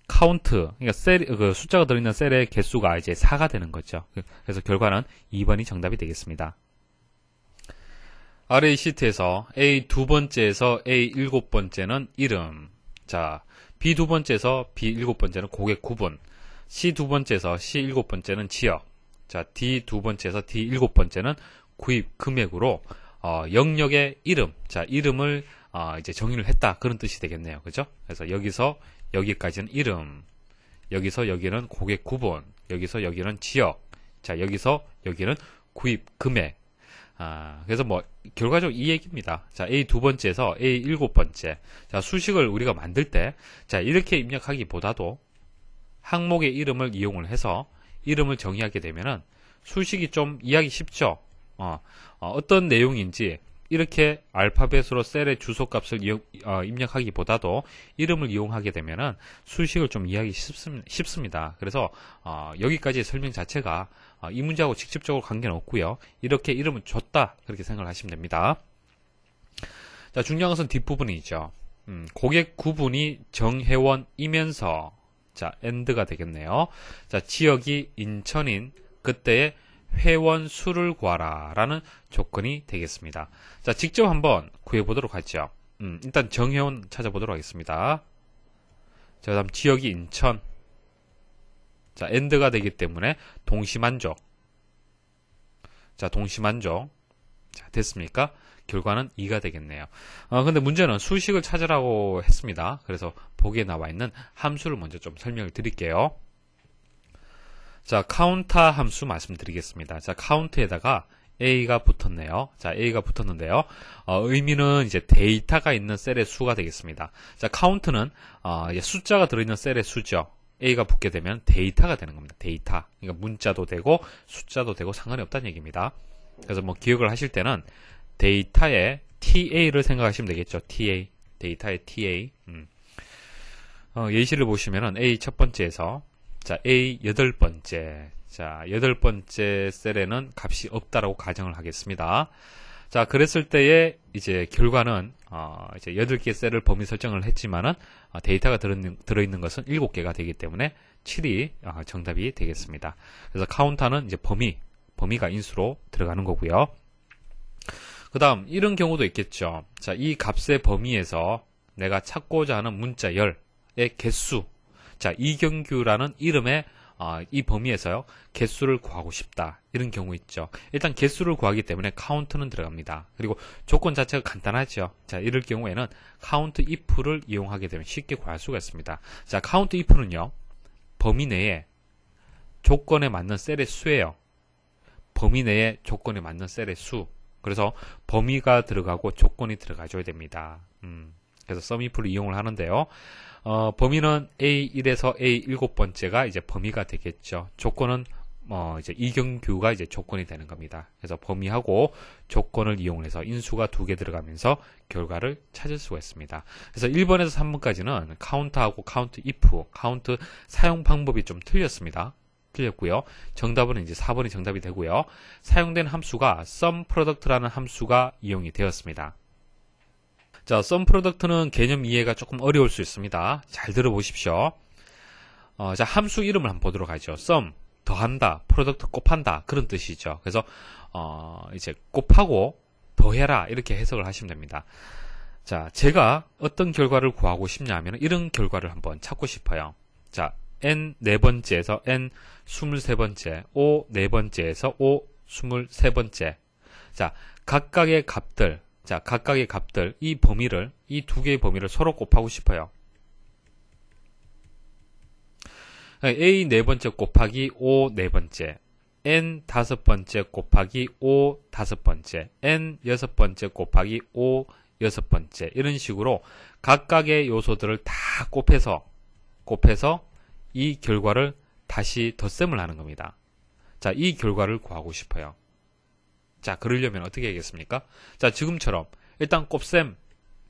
카운트, 그러니까 그 숫자가 들어있는 셀의 개수가 이제 4가 되는 거죠. 그래서 결과는 2번이 정답이 되겠습니다. 아래 이 시트에서 A 두 번째에서 A 일곱 번째는 이름, 자, B 두 번째에서 B 일곱 번째는 고객 구분, C 두 번째에서 C 일곱 번째는 지역, 자, D 두 번째에서 D 일곱 번째는 구입 금액으로 영역의 이름, 자, 이름을 이제 정의를 했다, 그런 뜻이 되겠네요. 그죠? 그래서 여기서 여기까지는 이름, 여기서 여기는 고객 구분, 여기서 여기는 지역, 자, 여기서 여기는 구입 금액. 그래서 뭐 결과적으로 이 얘기입니다. 자, A 두 번째에서 A 일곱 번째. 자, 수식을 우리가 만들 때, 자, 이렇게 입력하기보다도 항목의 이름을 이용을 해서 이름을 정의하게 되면은 수식이 좀 이해하기 쉽죠. 어떤 내용인지 이렇게 알파벳으로 셀의 주소값을 입력하기보다도 이름을 이용하게 되면은 수식을 좀 이해하기 쉽습니다. 그래서 여기까지의 설명 자체가 이 문제하고 직접적으로 관계는 없고요. 이렇게 이름을 줬다, 그렇게 생각을 하시면 됩니다. 자, 중요한 것은 뒷부분이죠. 고객 구분이 정회원이면서, 자, AND가 되겠네요. 자, 지역이 인천인 그때의 회원 수를 구하라 라는 조건이 되겠습니다. 자, 직접 한번 구해보도록 하죠. 일단 정회원 찾아보도록 하겠습니다. 자, 그 다음 지역이 인천. 자, AND가 되기 때문에 동시만족. 자, 동시만족. 자, 됐습니까? 결과는 2가 되겠네요. 근데 문제는 수식을 찾으라고 했습니다. 그래서 보기에 나와 있는 함수를 먼저 좀 설명을 드릴게요. 자, 카운터 함수 말씀드리겠습니다. 자, 카운트에다가 A가 붙었네요. 자, A가 붙었는데요. 의미는 이제 데이터가 있는 셀의 수가 되겠습니다. 자, 카운트는 이제 숫자가 들어있는 셀의 수죠. A가 붙게 되면 데이터가 되는 겁니다. 데이터. 그러니까 문자도 되고 숫자도 되고 상관이 없다는 얘기입니다. 그래서 뭐 기억을 하실 때는 데이터의 TA를 생각하시면 되겠죠. TA. 데이터의 TA. 예시를 보시면은 A 첫 번째에서, 자, A 여덟 번째. 자, 여덟 번째 셀에는 값이 없다라고 가정을 하겠습니다. 자, 그랬을 때의 이제 결과는, 이제 8개 셀을 범위 설정을 했지만은, 데이터가 들어있는 것은 7개가 되기 때문에 7이 정답이 되겠습니다. 그래서 카운터는 이제 범위가 인수로 들어가는 거고요. 그 다음, 이런 경우도 있겠죠. 자, 이 값의 범위에서 내가 찾고자 하는 문자 열의 개수. 자, 이경규라는 이름의 이 범위에서요, 개수를 구하고 싶다. 이런 경우 있죠. 일단 개수를 구하기 때문에 카운트는 들어갑니다. 그리고 조건 자체가 간단하죠. 자, 이럴 경우에는 카운트 if를 이용하게 되면 쉽게 구할 수가 있습니다. 자, 카운트 if는요, 범위 내에 조건에 맞는 셀의 수예요. 범위 내에 조건에 맞는 셀의 수. 그래서 범위가 들어가고 조건이 들어가줘야 됩니다. 그래서 SUMIF를 이용을 하는데요. 범위는 A1에서 A7번째가 이제 범위가 되겠죠. 조건은 이제 이경규가 이제 조건이 되는 겁니다. 그래서 범위하고 조건을 이용해서 인수가 2개 들어가면서 결과를 찾을 수가 있습니다. 그래서 1번에서 3번까지는 카운트하고 카운트 if, 카운트 사용 방법이 좀 틀렸습니다. 틀렸고요. 정답은 이제 4번이 정답이 되고요. 사용된 함수가 SUMPRODUCT라는 함수가 이용이 되었습니다. 자, SUMPRODUCT는 개념 이해가 조금 어려울 수 있습니다. 잘 들어보십시오. 자, 함수 이름을 한번 보도록 하죠. SUM, 더한다, 프로덕트 곱한다, 그런 뜻이죠. 그래서, 이제 곱하고 더해라, 이렇게 해석을 하시면 됩니다. 자, 제가 어떤 결과를 구하고 싶냐 하면 이런 결과를 한번 찾고 싶어요. 자, n 4번째에서 n 23번째, o 4번째에서 o 23번째. 자, 각각의 값들, 이 범위를, 이 2개의 범위를 서로 곱하고 싶어요. a 4번째 곱하기 o 4번째, n 5번째 곱하기 o 5번째, n 6번째 곱하기 o 6번째, 이런 식으로 각각의 요소들을 다 곱해서 이 결과를 다시 덧셈을 하는 겁니다. 자, 이 결과를 구하고 싶어요. 자, 그러려면 어떻게 하겠습니까? 자, 지금처럼 일단 곱셈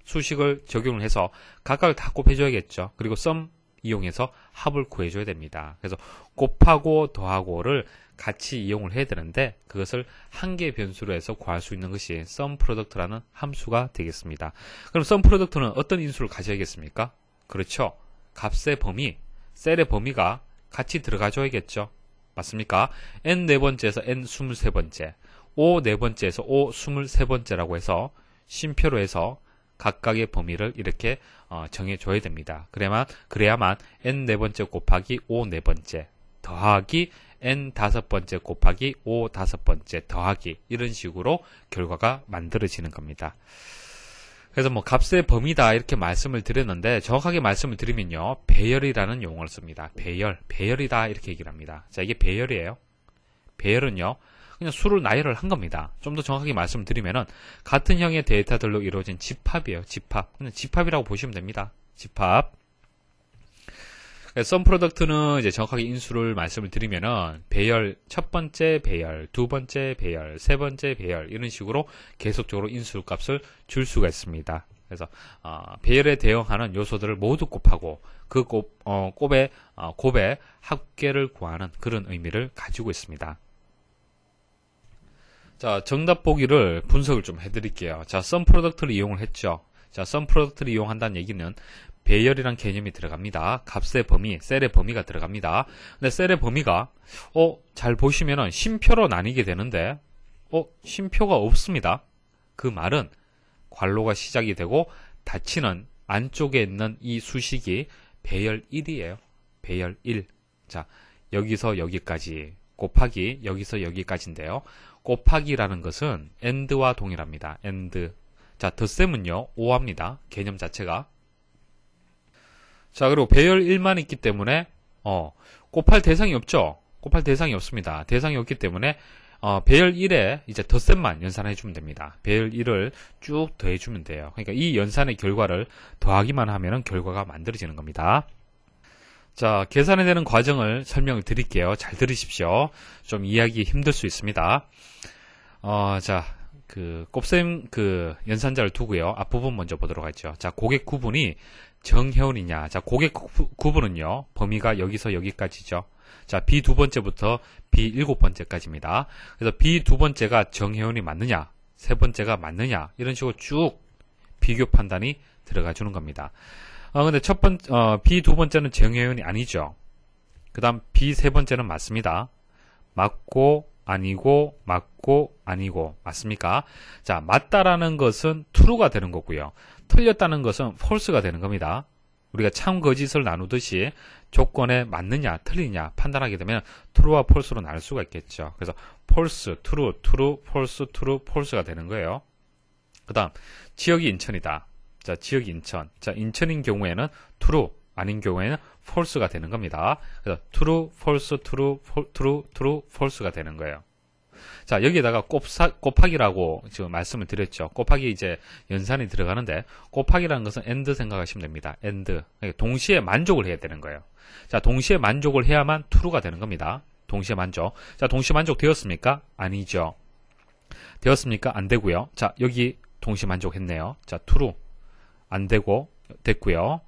수식을 적용을 해서 각각을 다 곱해줘야겠죠. 그리고 썸 이용해서 합을 구해줘야 됩니다. 그래서 곱하고 더하고를 같이 이용을 해야 되는데 그것을 한 개의 변수로 해서 구할 수 있는 것이 SUMPRODUCT라는 함수가 되겠습니다. 그럼 SUMPRODUCT는 어떤 인수를 가져야겠습니까? 그렇죠. 값의 범위, 셀의 범위가 같이 들어가줘야겠죠. 맞습니까? n 4번째에서 n 23번째, o 4번째에서 o 23번째라고 해서 쉼표로 해서 각각의 범위를 이렇게 정해줘야 됩니다. 그래야만 n 4번째 곱하기 o 4번째 더하기 n 5번째 곱하기 o 5번째 더하기 이런 식으로 결과가 만들어지는 겁니다. 그래서 뭐 값의 범위다 이렇게 말씀을 드렸는데 정확하게 말씀을 드리면요. 배열이라는 용어를 씁니다. 배열이다 이렇게 얘기를 합니다. 자, 이게 배열이에요. 배열은요. 그냥 수를 나열을 한 겁니다. 좀 더 정확하게 말씀을 드리면은 같은 형의 데이터들로 이루어진 집합이에요. 집합. 그냥 집합이라고 보시면 됩니다. 집합. SUMPRODUCT는 이제 정확하게 인수를 말씀을 드리면은 배열, 첫 번째 배열, 두 번째 배열, 세 번째 배열 이런 식으로 계속적으로 인수 값을 줄 수가 있습니다. 그래서 배열에 대응하는 요소들을 모두 곱하고 그 곱의 합계를 구하는 그런 의미를 가지고 있습니다. 자, 정답 보기를 분석을 좀 해드릴게요. 자, SUMPRODUCT를 이용을 했죠. 자, SUMPRODUCT를 이용한다는 얘기는 배열이란 개념이 들어갑니다. 값의 범위, 셀의 범위가 들어갑니다. 근데 셀의 범위가 잘 보시면은 쉼표로 나뉘게 되는데 쉼표가 없습니다. 그 말은 괄호가 시작이 되고 닫히는 안쪽에 있는 이 수식이 배열 1이에요. 배열 1. 자, 여기서 여기까지 곱하기 여기서 여기까지인데요. 곱하기라는 것은 AND와 동일합니다. AND. 자, 덧셈은요. 오합니다. 개념 자체가. 자, 그리고 배열 1만 있기 때문에 곱할 대상이 없죠. 곱할 대상이 없습니다. 대상이 없기 때문에 배열 1에 이제 덧셈만 연산해 주면 됩니다. 배열 1을 쭉 더해 주면 돼요. 그러니까 이 연산의 결과를 더하기만 하면은 결과가 만들어지는 겁니다. 자, 계산이 되는 과정을 설명을 드릴게요. 잘 들으십시오. 좀 이해하기 힘들 수 있습니다. 자, 곱셈 연산자를 두고요. 앞부분 먼저 보도록 하죠. 자, 고객 구분이 정혜원이냐. 자, 고객 구분은요. 범위가 여기서 여기까지죠. 자, B 두 번째부터 B 일곱 번째까지입니다. 그래서 B 두 번째가 정혜원이 맞느냐, 세 번째가 맞느냐, 이런 식으로 쭉 비교 판단이 들어가 주는 겁니다. 근데 B 두 번째는 정혜원이 아니죠. 그 다음 B 세 번째는 맞습니다. 맞고, 아니고, 맞고, 아니고, 맞습니까? 자, 맞다라는 것은 true가 되는 거고요. 틀렸다는 것은 false가 되는 겁니다. 우리가 참 거짓을 나누듯이 조건에 맞느냐, 틀리냐 판단하게 되면 true와 false로 나눌 수가 있겠죠. 그래서 false, true, true, false, true, false가 되는 거예요. 그 다음, 지역이 인천이다. 자, 지역이 인천. 자, 인천인 경우에는 true, 아닌 경우에는 false가 되는 겁니다. 그래서 true, false, true, true, true, false가 되는 거예요. 자, 여기에다가 곱하기라고 지금 말씀을 드렸죠. 곱하기 이제 연산이 들어가는데 곱하기라는 것은 AND 생각하시면 됩니다. AND. 동시에 만족을 해야 되는 거예요. 자, 동시에 만족을 해야만 true가 되는 겁니다. 동시에 만족. 자, 동시에 만족 되었습니까? 아니죠. 되었습니까? 안 되고요. 자, 여기 동시에 만족했네요. 자, true. 안 되고 됐고요.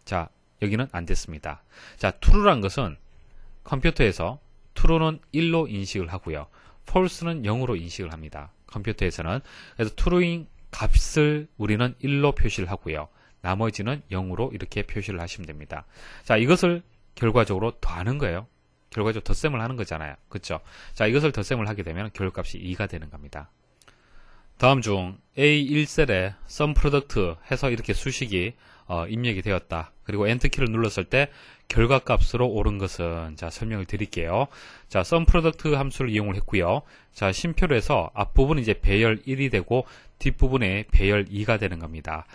자, 여기는 안 됐습니다. 자, true란 것은 컴퓨터에서 true는 1로 인식을 하고요. false는 0으로 인식을 합니다. 컴퓨터에서는. 그래서 true인 값을 우리는 1로 표시를 하고요. 나머지는 0으로 이렇게 표시를 하시면 됩니다. 자, 이것을 결과적으로 더하는 거예요. 결과적으로 덧셈을 하는 거잖아요. 그렇죠? 자, 이것을 덧셈을 하게 되면 결과값이 2가 되는 겁니다. 다음 중 A1셀에 sum product 해서 이렇게 수식이 입력이 되었다. 그리고 엔터키를 눌렀을 때 결과값으로 옳은 것은, 자, 설명을 드릴게요. 자, sum product 함수를 이용을 했고요. 자, 심표로 해서 앞부분은 이제 배열 1이 되고 뒷부분에 배열 2가 되는 겁니다.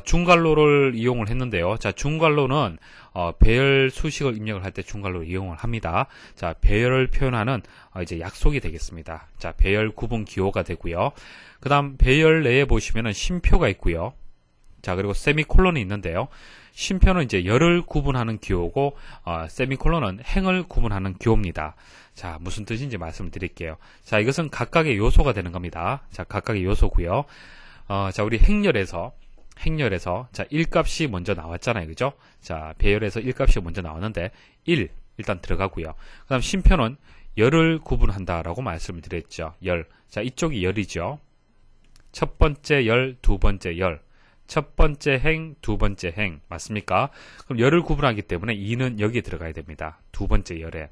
중괄호를 이용을 했는데요. 자, 중괄호는 배열 수식을 입력을 할 때 중괄호를 이용을 합니다. 자, 배열을 표현하는 이제 약속이 되겠습니다. 자, 배열 구분 기호가 되고요. 그 다음 배열 내에 보시면은 쉼표가 있고요. 자, 그리고 세미콜론이 있는데요. 쉼표는 이제 열을 구분하는 기호고, 세미콜론은 행을 구분하는 기호입니다. 자, 무슨 뜻인지 말씀을 드릴게요. 자, 이것은 각각의 요소가 되는 겁니다. 자, 각각의 요소고요. 자, 우리 행렬에서, 자, 1값이 먼저 나왔잖아요. 그죠? 자, 배열에서 1값이 먼저 나왔는데, 1, 일단 들어가고요. 그 다음 쉼표는 열을 구분한다라고 말씀을 드렸죠. 열. 자, 이쪽이 열이죠. 첫 번째 열, 두 번째 열. 첫 번째 행, 두 번째 행. 맞습니까? 그럼 열을 구분하기 때문에 2는 여기에 들어가야 됩니다. 두 번째 열에.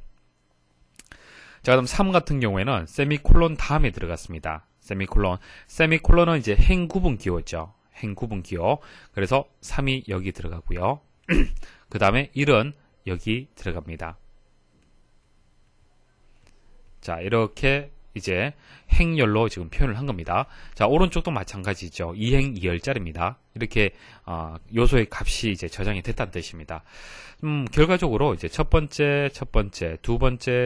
자, 그럼 3 같은 경우에는 세미콜론 다음에 들어갔습니다. 세미콜론. 세미콜론은 이제 행 구분 기호죠. 행 구분 기호. 그래서 3이 여기 들어가고요. 그 다음에 1은 여기 들어갑니다. 자, 이렇게 이제 행열로 지금 표현을 한 겁니다. 자, 오른쪽도 마찬가지죠. 2행 2열짜리입니다. 이렇게 요소의 값이 이제 저장이 됐다는 뜻입니다. 결과적으로 이제 첫 번째, 두 번째,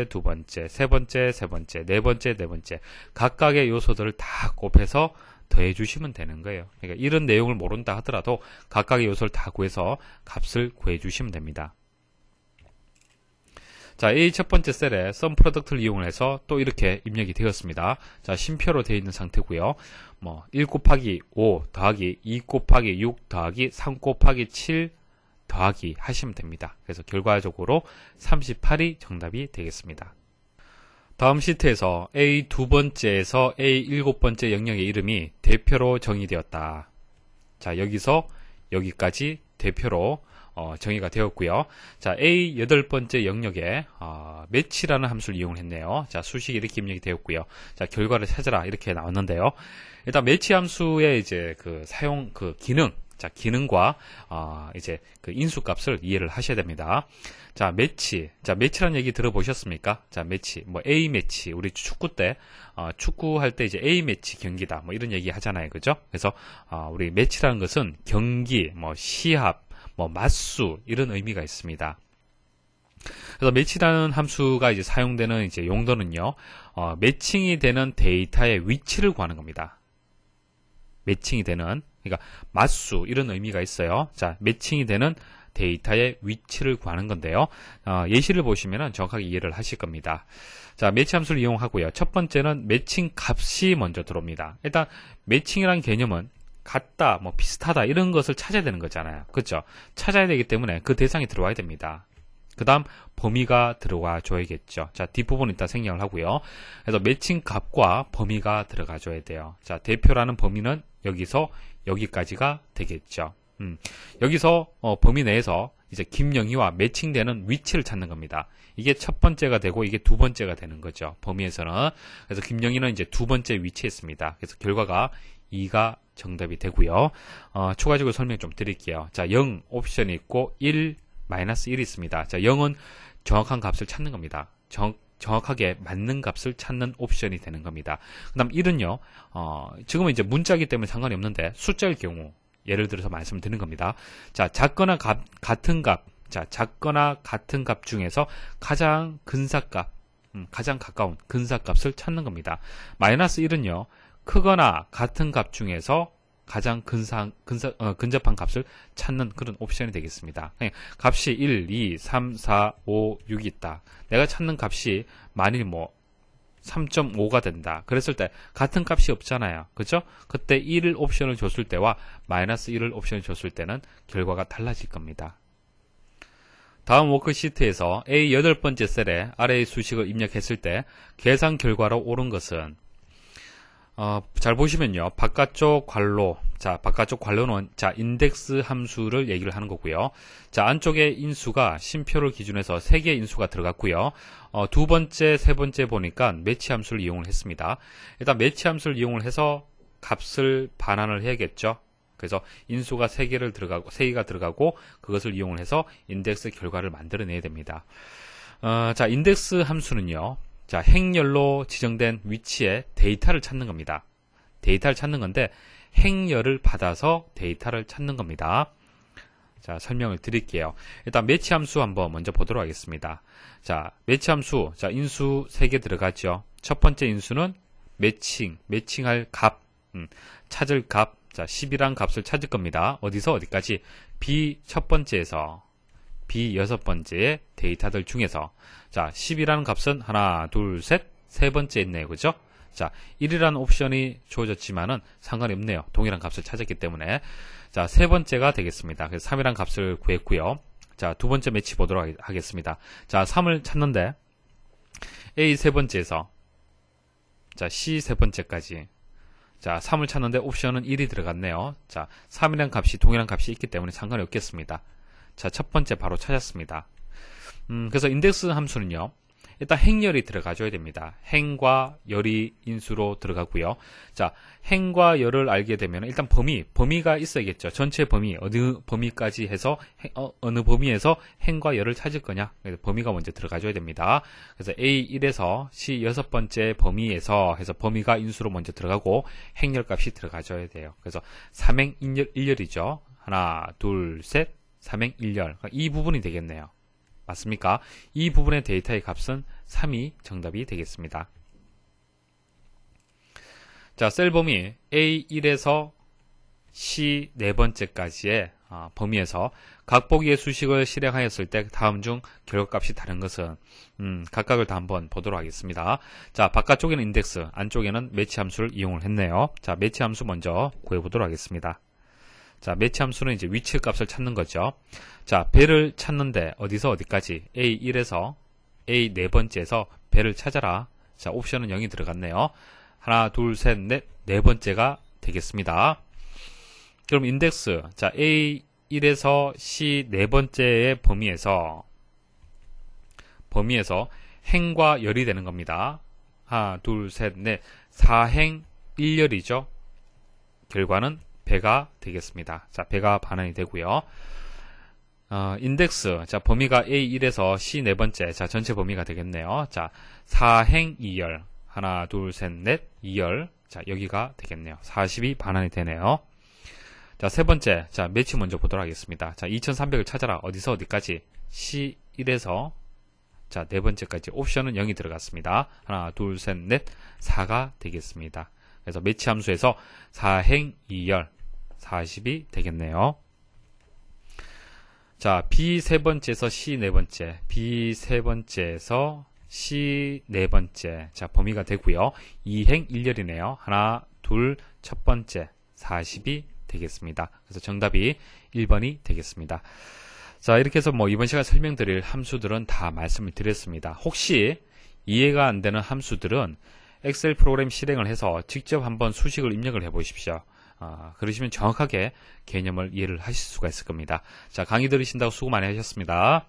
세 번째, 네 번째 각각의 요소들을 다 곱해서 더해 주시면 되는 거예요. 그러니까 이런 내용을 모른다 하더라도 각각의 요소를 다 구해서 값을 구해 주시면 됩니다. 자, A 첫 번째 셀에 sum product를 이용해서 또 이렇게 입력이 되었습니다. 자, 쉼표로 되어 있는 상태고요. 1 곱하기 5 더하기 2 곱하기 6 더하기 3 곱하기 7 더하기 하시면 됩니다. 그래서 결과적으로 38이 정답이 되겠습니다. 다음 시트에서 A 두 번째에서 A 일곱 번째 영역의 이름이 대표로 정의되었다. 자, 여기서 여기까지 대표로 정의가 되었고요. 자, A 여덟 번째 영역에 매치라는 함수를 이용했네요. 자, 수식이 이렇게 입력이 되었고요. 자, 결과를 찾아라 이렇게 나왔는데요. 일단 매치 함수의 이제 그 사용 그 기능, 자, 기능과 이제 그 인수값을 이해를 하셔야 됩니다. 자, 매치. 자, 매치라는 얘기 들어보셨습니까? 자, 매치. A 매치. 우리 축구 때 축구할 때 이제 A 매치 경기다. 이런 얘기 하잖아요. 그죠? 그래서 우리 매치라는 것은 경기, 시합, 맞수 이런 의미가 있습니다. 그래서 매치라는 함수가 이제 사용되는 이제 용도는요. 매칭이 되는 데이터의 위치를 구하는 겁니다. 매칭이 되는, 그러니까 맞수 이런 의미가 있어요. 자, 매칭이 되는 데이터의 위치를 구하는 건데요. 예시를 보시면 정확하게 이해를 하실 겁니다. 자, 매치 함수를 이용하고요. 첫 번째는 매칭 값이 먼저 들어옵니다. 일단 매칭이라는 개념은 같다, 비슷하다 이런 것을 찾아야 되는 거잖아요. 그렇죠? 찾아야 되기 때문에 그 대상이 들어와야 됩니다. 그 다음 범위가 들어가 줘야겠죠. 자, 뒷부분 일단 생략을 하고요. 그래서 매칭 값과 범위가 들어가 줘야 돼요. 자, 대표라는 범위는 여기서 여기까지가 되겠죠. 여기서 범위 내에서 이제 김영희와 매칭되는 위치를 찾는 겁니다. 이게 첫 번째가 되고 이게 두 번째가 되는 거죠. 범위에서는. 그래서 김영희는 이제 두 번째 위치에 있습니다. 그래서 결과가 2가 정답이 되고요. 추가적으로 설명 좀 드릴게요. 자, 0 옵션이 있고 1, -1이 있습니다. 자, 0은 정확한 값을 찾는 겁니다. 정확하게 맞는 값을 찾는 옵션이 되는 겁니다. 그 다음 1은요, 지금은 이제 문자이기 때문에 상관이 없는데 숫자일 경우, 예를 들어서 말씀드리는 겁니다. 자, 작거나 같은 값, 자, 작거나 같은 값 중에서 가장 근사값, 가장 가까운 근사값을 찾는 겁니다. -1은요, 크거나 같은 값 중에서 가장 근접한 값을 찾는 그런 옵션이 되겠습니다. 값이 1, 2, 3, 4, 5, 6이 있다. 내가 찾는 값이 만일 3.5가 된다. 그랬을 때 같은 값이 없잖아요. 그죠? 그때 1을 옵션을 줬을 때와 마이너스 1을 옵션을 줬을 때는 결과가 달라질 겁니다. 다음 워크시트에서 A 8번째 셀에 아래의 수식을 입력했을 때 계산 결과로 옳은 것은 잘 보시면요. 바깥쪽 괄호, 바깥쪽 괄호는 인덱스 함수를 얘기를 하는 거고요. 안쪽에 인수가 심표를 기준해서 3개의 인수가 들어갔고요. 두 번째, 세 번째 보니까 매치 함수를 이용을 했습니다. 일단 매치 함수를 이용을 해서 값을 반환을 해야겠죠. 그래서 인수가 3개가 들어가고 그것을 이용을 해서 인덱스 결과를 만들어내야 됩니다. 인덱스 함수는요. 행렬로 지정된 위치에 데이터를 찾는 겁니다. 데이터를 찾는 건데 행렬을 받아서 데이터를 찾는 겁니다. 설명을 드릴게요. 일단 매치 함수 한번 먼저 보도록 하겠습니다. 매치 함수, 인수 3개 들어가죠. 첫 번째 인수는 매칭할 값, 찾을 값, 10이란 값을 찾을 겁니다. 어디서 어디까지? B 첫 번째에서 B 6번째의 데이터들 중에서 10이라는 값은 하나, 둘, 셋, 세 번째 있네요. 그죠? 1이라는 옵션이 주어졌지만은 상관이 없네요. 동일한 값을 찾았기 때문에. 세 번째가 되겠습니다. 그래서 3이라는 값을 구했고요. 두 번째 매치 보도록 하겠습니다. 3을 찾는데 A 세 번째에서 C 세 번째까지 3을 찾는데 옵션은 1이 들어갔네요. 3이라는 값이 동일한 값이 있기 때문에 상관이 없겠습니다. 첫 번째 바로 찾았습니다. 그래서 인덱스 함수는요. 일단 행열이 들어가줘야 됩니다. 행과 열이 인수로 들어가고요. 행과 열을 알게 되면 일단 범위가 있어야겠죠. 전체 범위, 어느 범위까지 해서 어느 범위에서 행과 열을 찾을 거냐. 그래서 범위가 먼저 들어가줘야 됩니다. 그래서 A1에서 C 6번째 범위에서 해서 범위가 인수로 먼저 들어가고 행열 값이 들어가줘야 돼요. 그래서 삼행 1열이죠. 하나, 둘, 셋, 삼행 1열. 이 부분이 되겠네요. 맞습니까? 이 부분의 데이터의 값은 3이 정답이 되겠습니다. 셀 범위 A1에서 C 4번째까지의 범위에서 각 보기의 수식을 실행하였을 때 다음 중 결과값이 다른 것은 각각을 다 한번 보도록 하겠습니다. 바깥쪽에는 인덱스, 안쪽에는 매치 함수를 이용을 했네요. 매치 함수 먼저 구해보도록 하겠습니다. 매치 함수는 이제 위치 값을 찾는 거죠. 배를 찾는데 어디서 어디까지? A1에서 A 4번째에서 배를 찾아라. 옵션은 0이 들어갔네요. 하나, 둘, 셋, 넷, 네 번째가 되겠습니다. 그럼 인덱스, A1에서 C 4번째의 범위에서 행과 열이 되는 겁니다. 하나, 둘, 셋, 넷, 4행 1열이죠. 결과는 배가 되겠습니다. 배가 반환이 되고요. 인덱스, 범위가 A1에서 C 4번째, 전체 범위가 되겠네요. 4행 2열, 하나, 둘, 셋, 넷, 2열, 여기가 되겠네요. 40이 반환이 되네요. 세 번째, 매치 먼저 보도록 하겠습니다. 2300을 찾아라. 어디서 어디까지? C1에서 네 번째까지 옵션은 0이 들어갔습니다. 하나, 둘, 셋, 넷, 4가 되겠습니다. 그래서 매치 함수에서 4행 2열, 40이 되겠네요. B 세 번째에서 C 네 번째, B 세 번째에서 C 네 번째, 범위가 되고요. 2행 1열이네요. 하나, 둘, 첫 번째, 40이 되겠습니다. 그래서 정답이 1번이 되겠습니다. 이렇게 해서 이번 시간 설명드릴 함수들은 다 말씀을 드렸습니다. 혹시 이해가 안 되는 함수들은 엑셀 프로그램 실행을 해서 직접 한번 수식을 입력을 해 보십시오. 그러시면 정확하게 개념을 이해를 하실 수가 있을 겁니다. 강의 들으신다고 수고 많이 하셨습니다.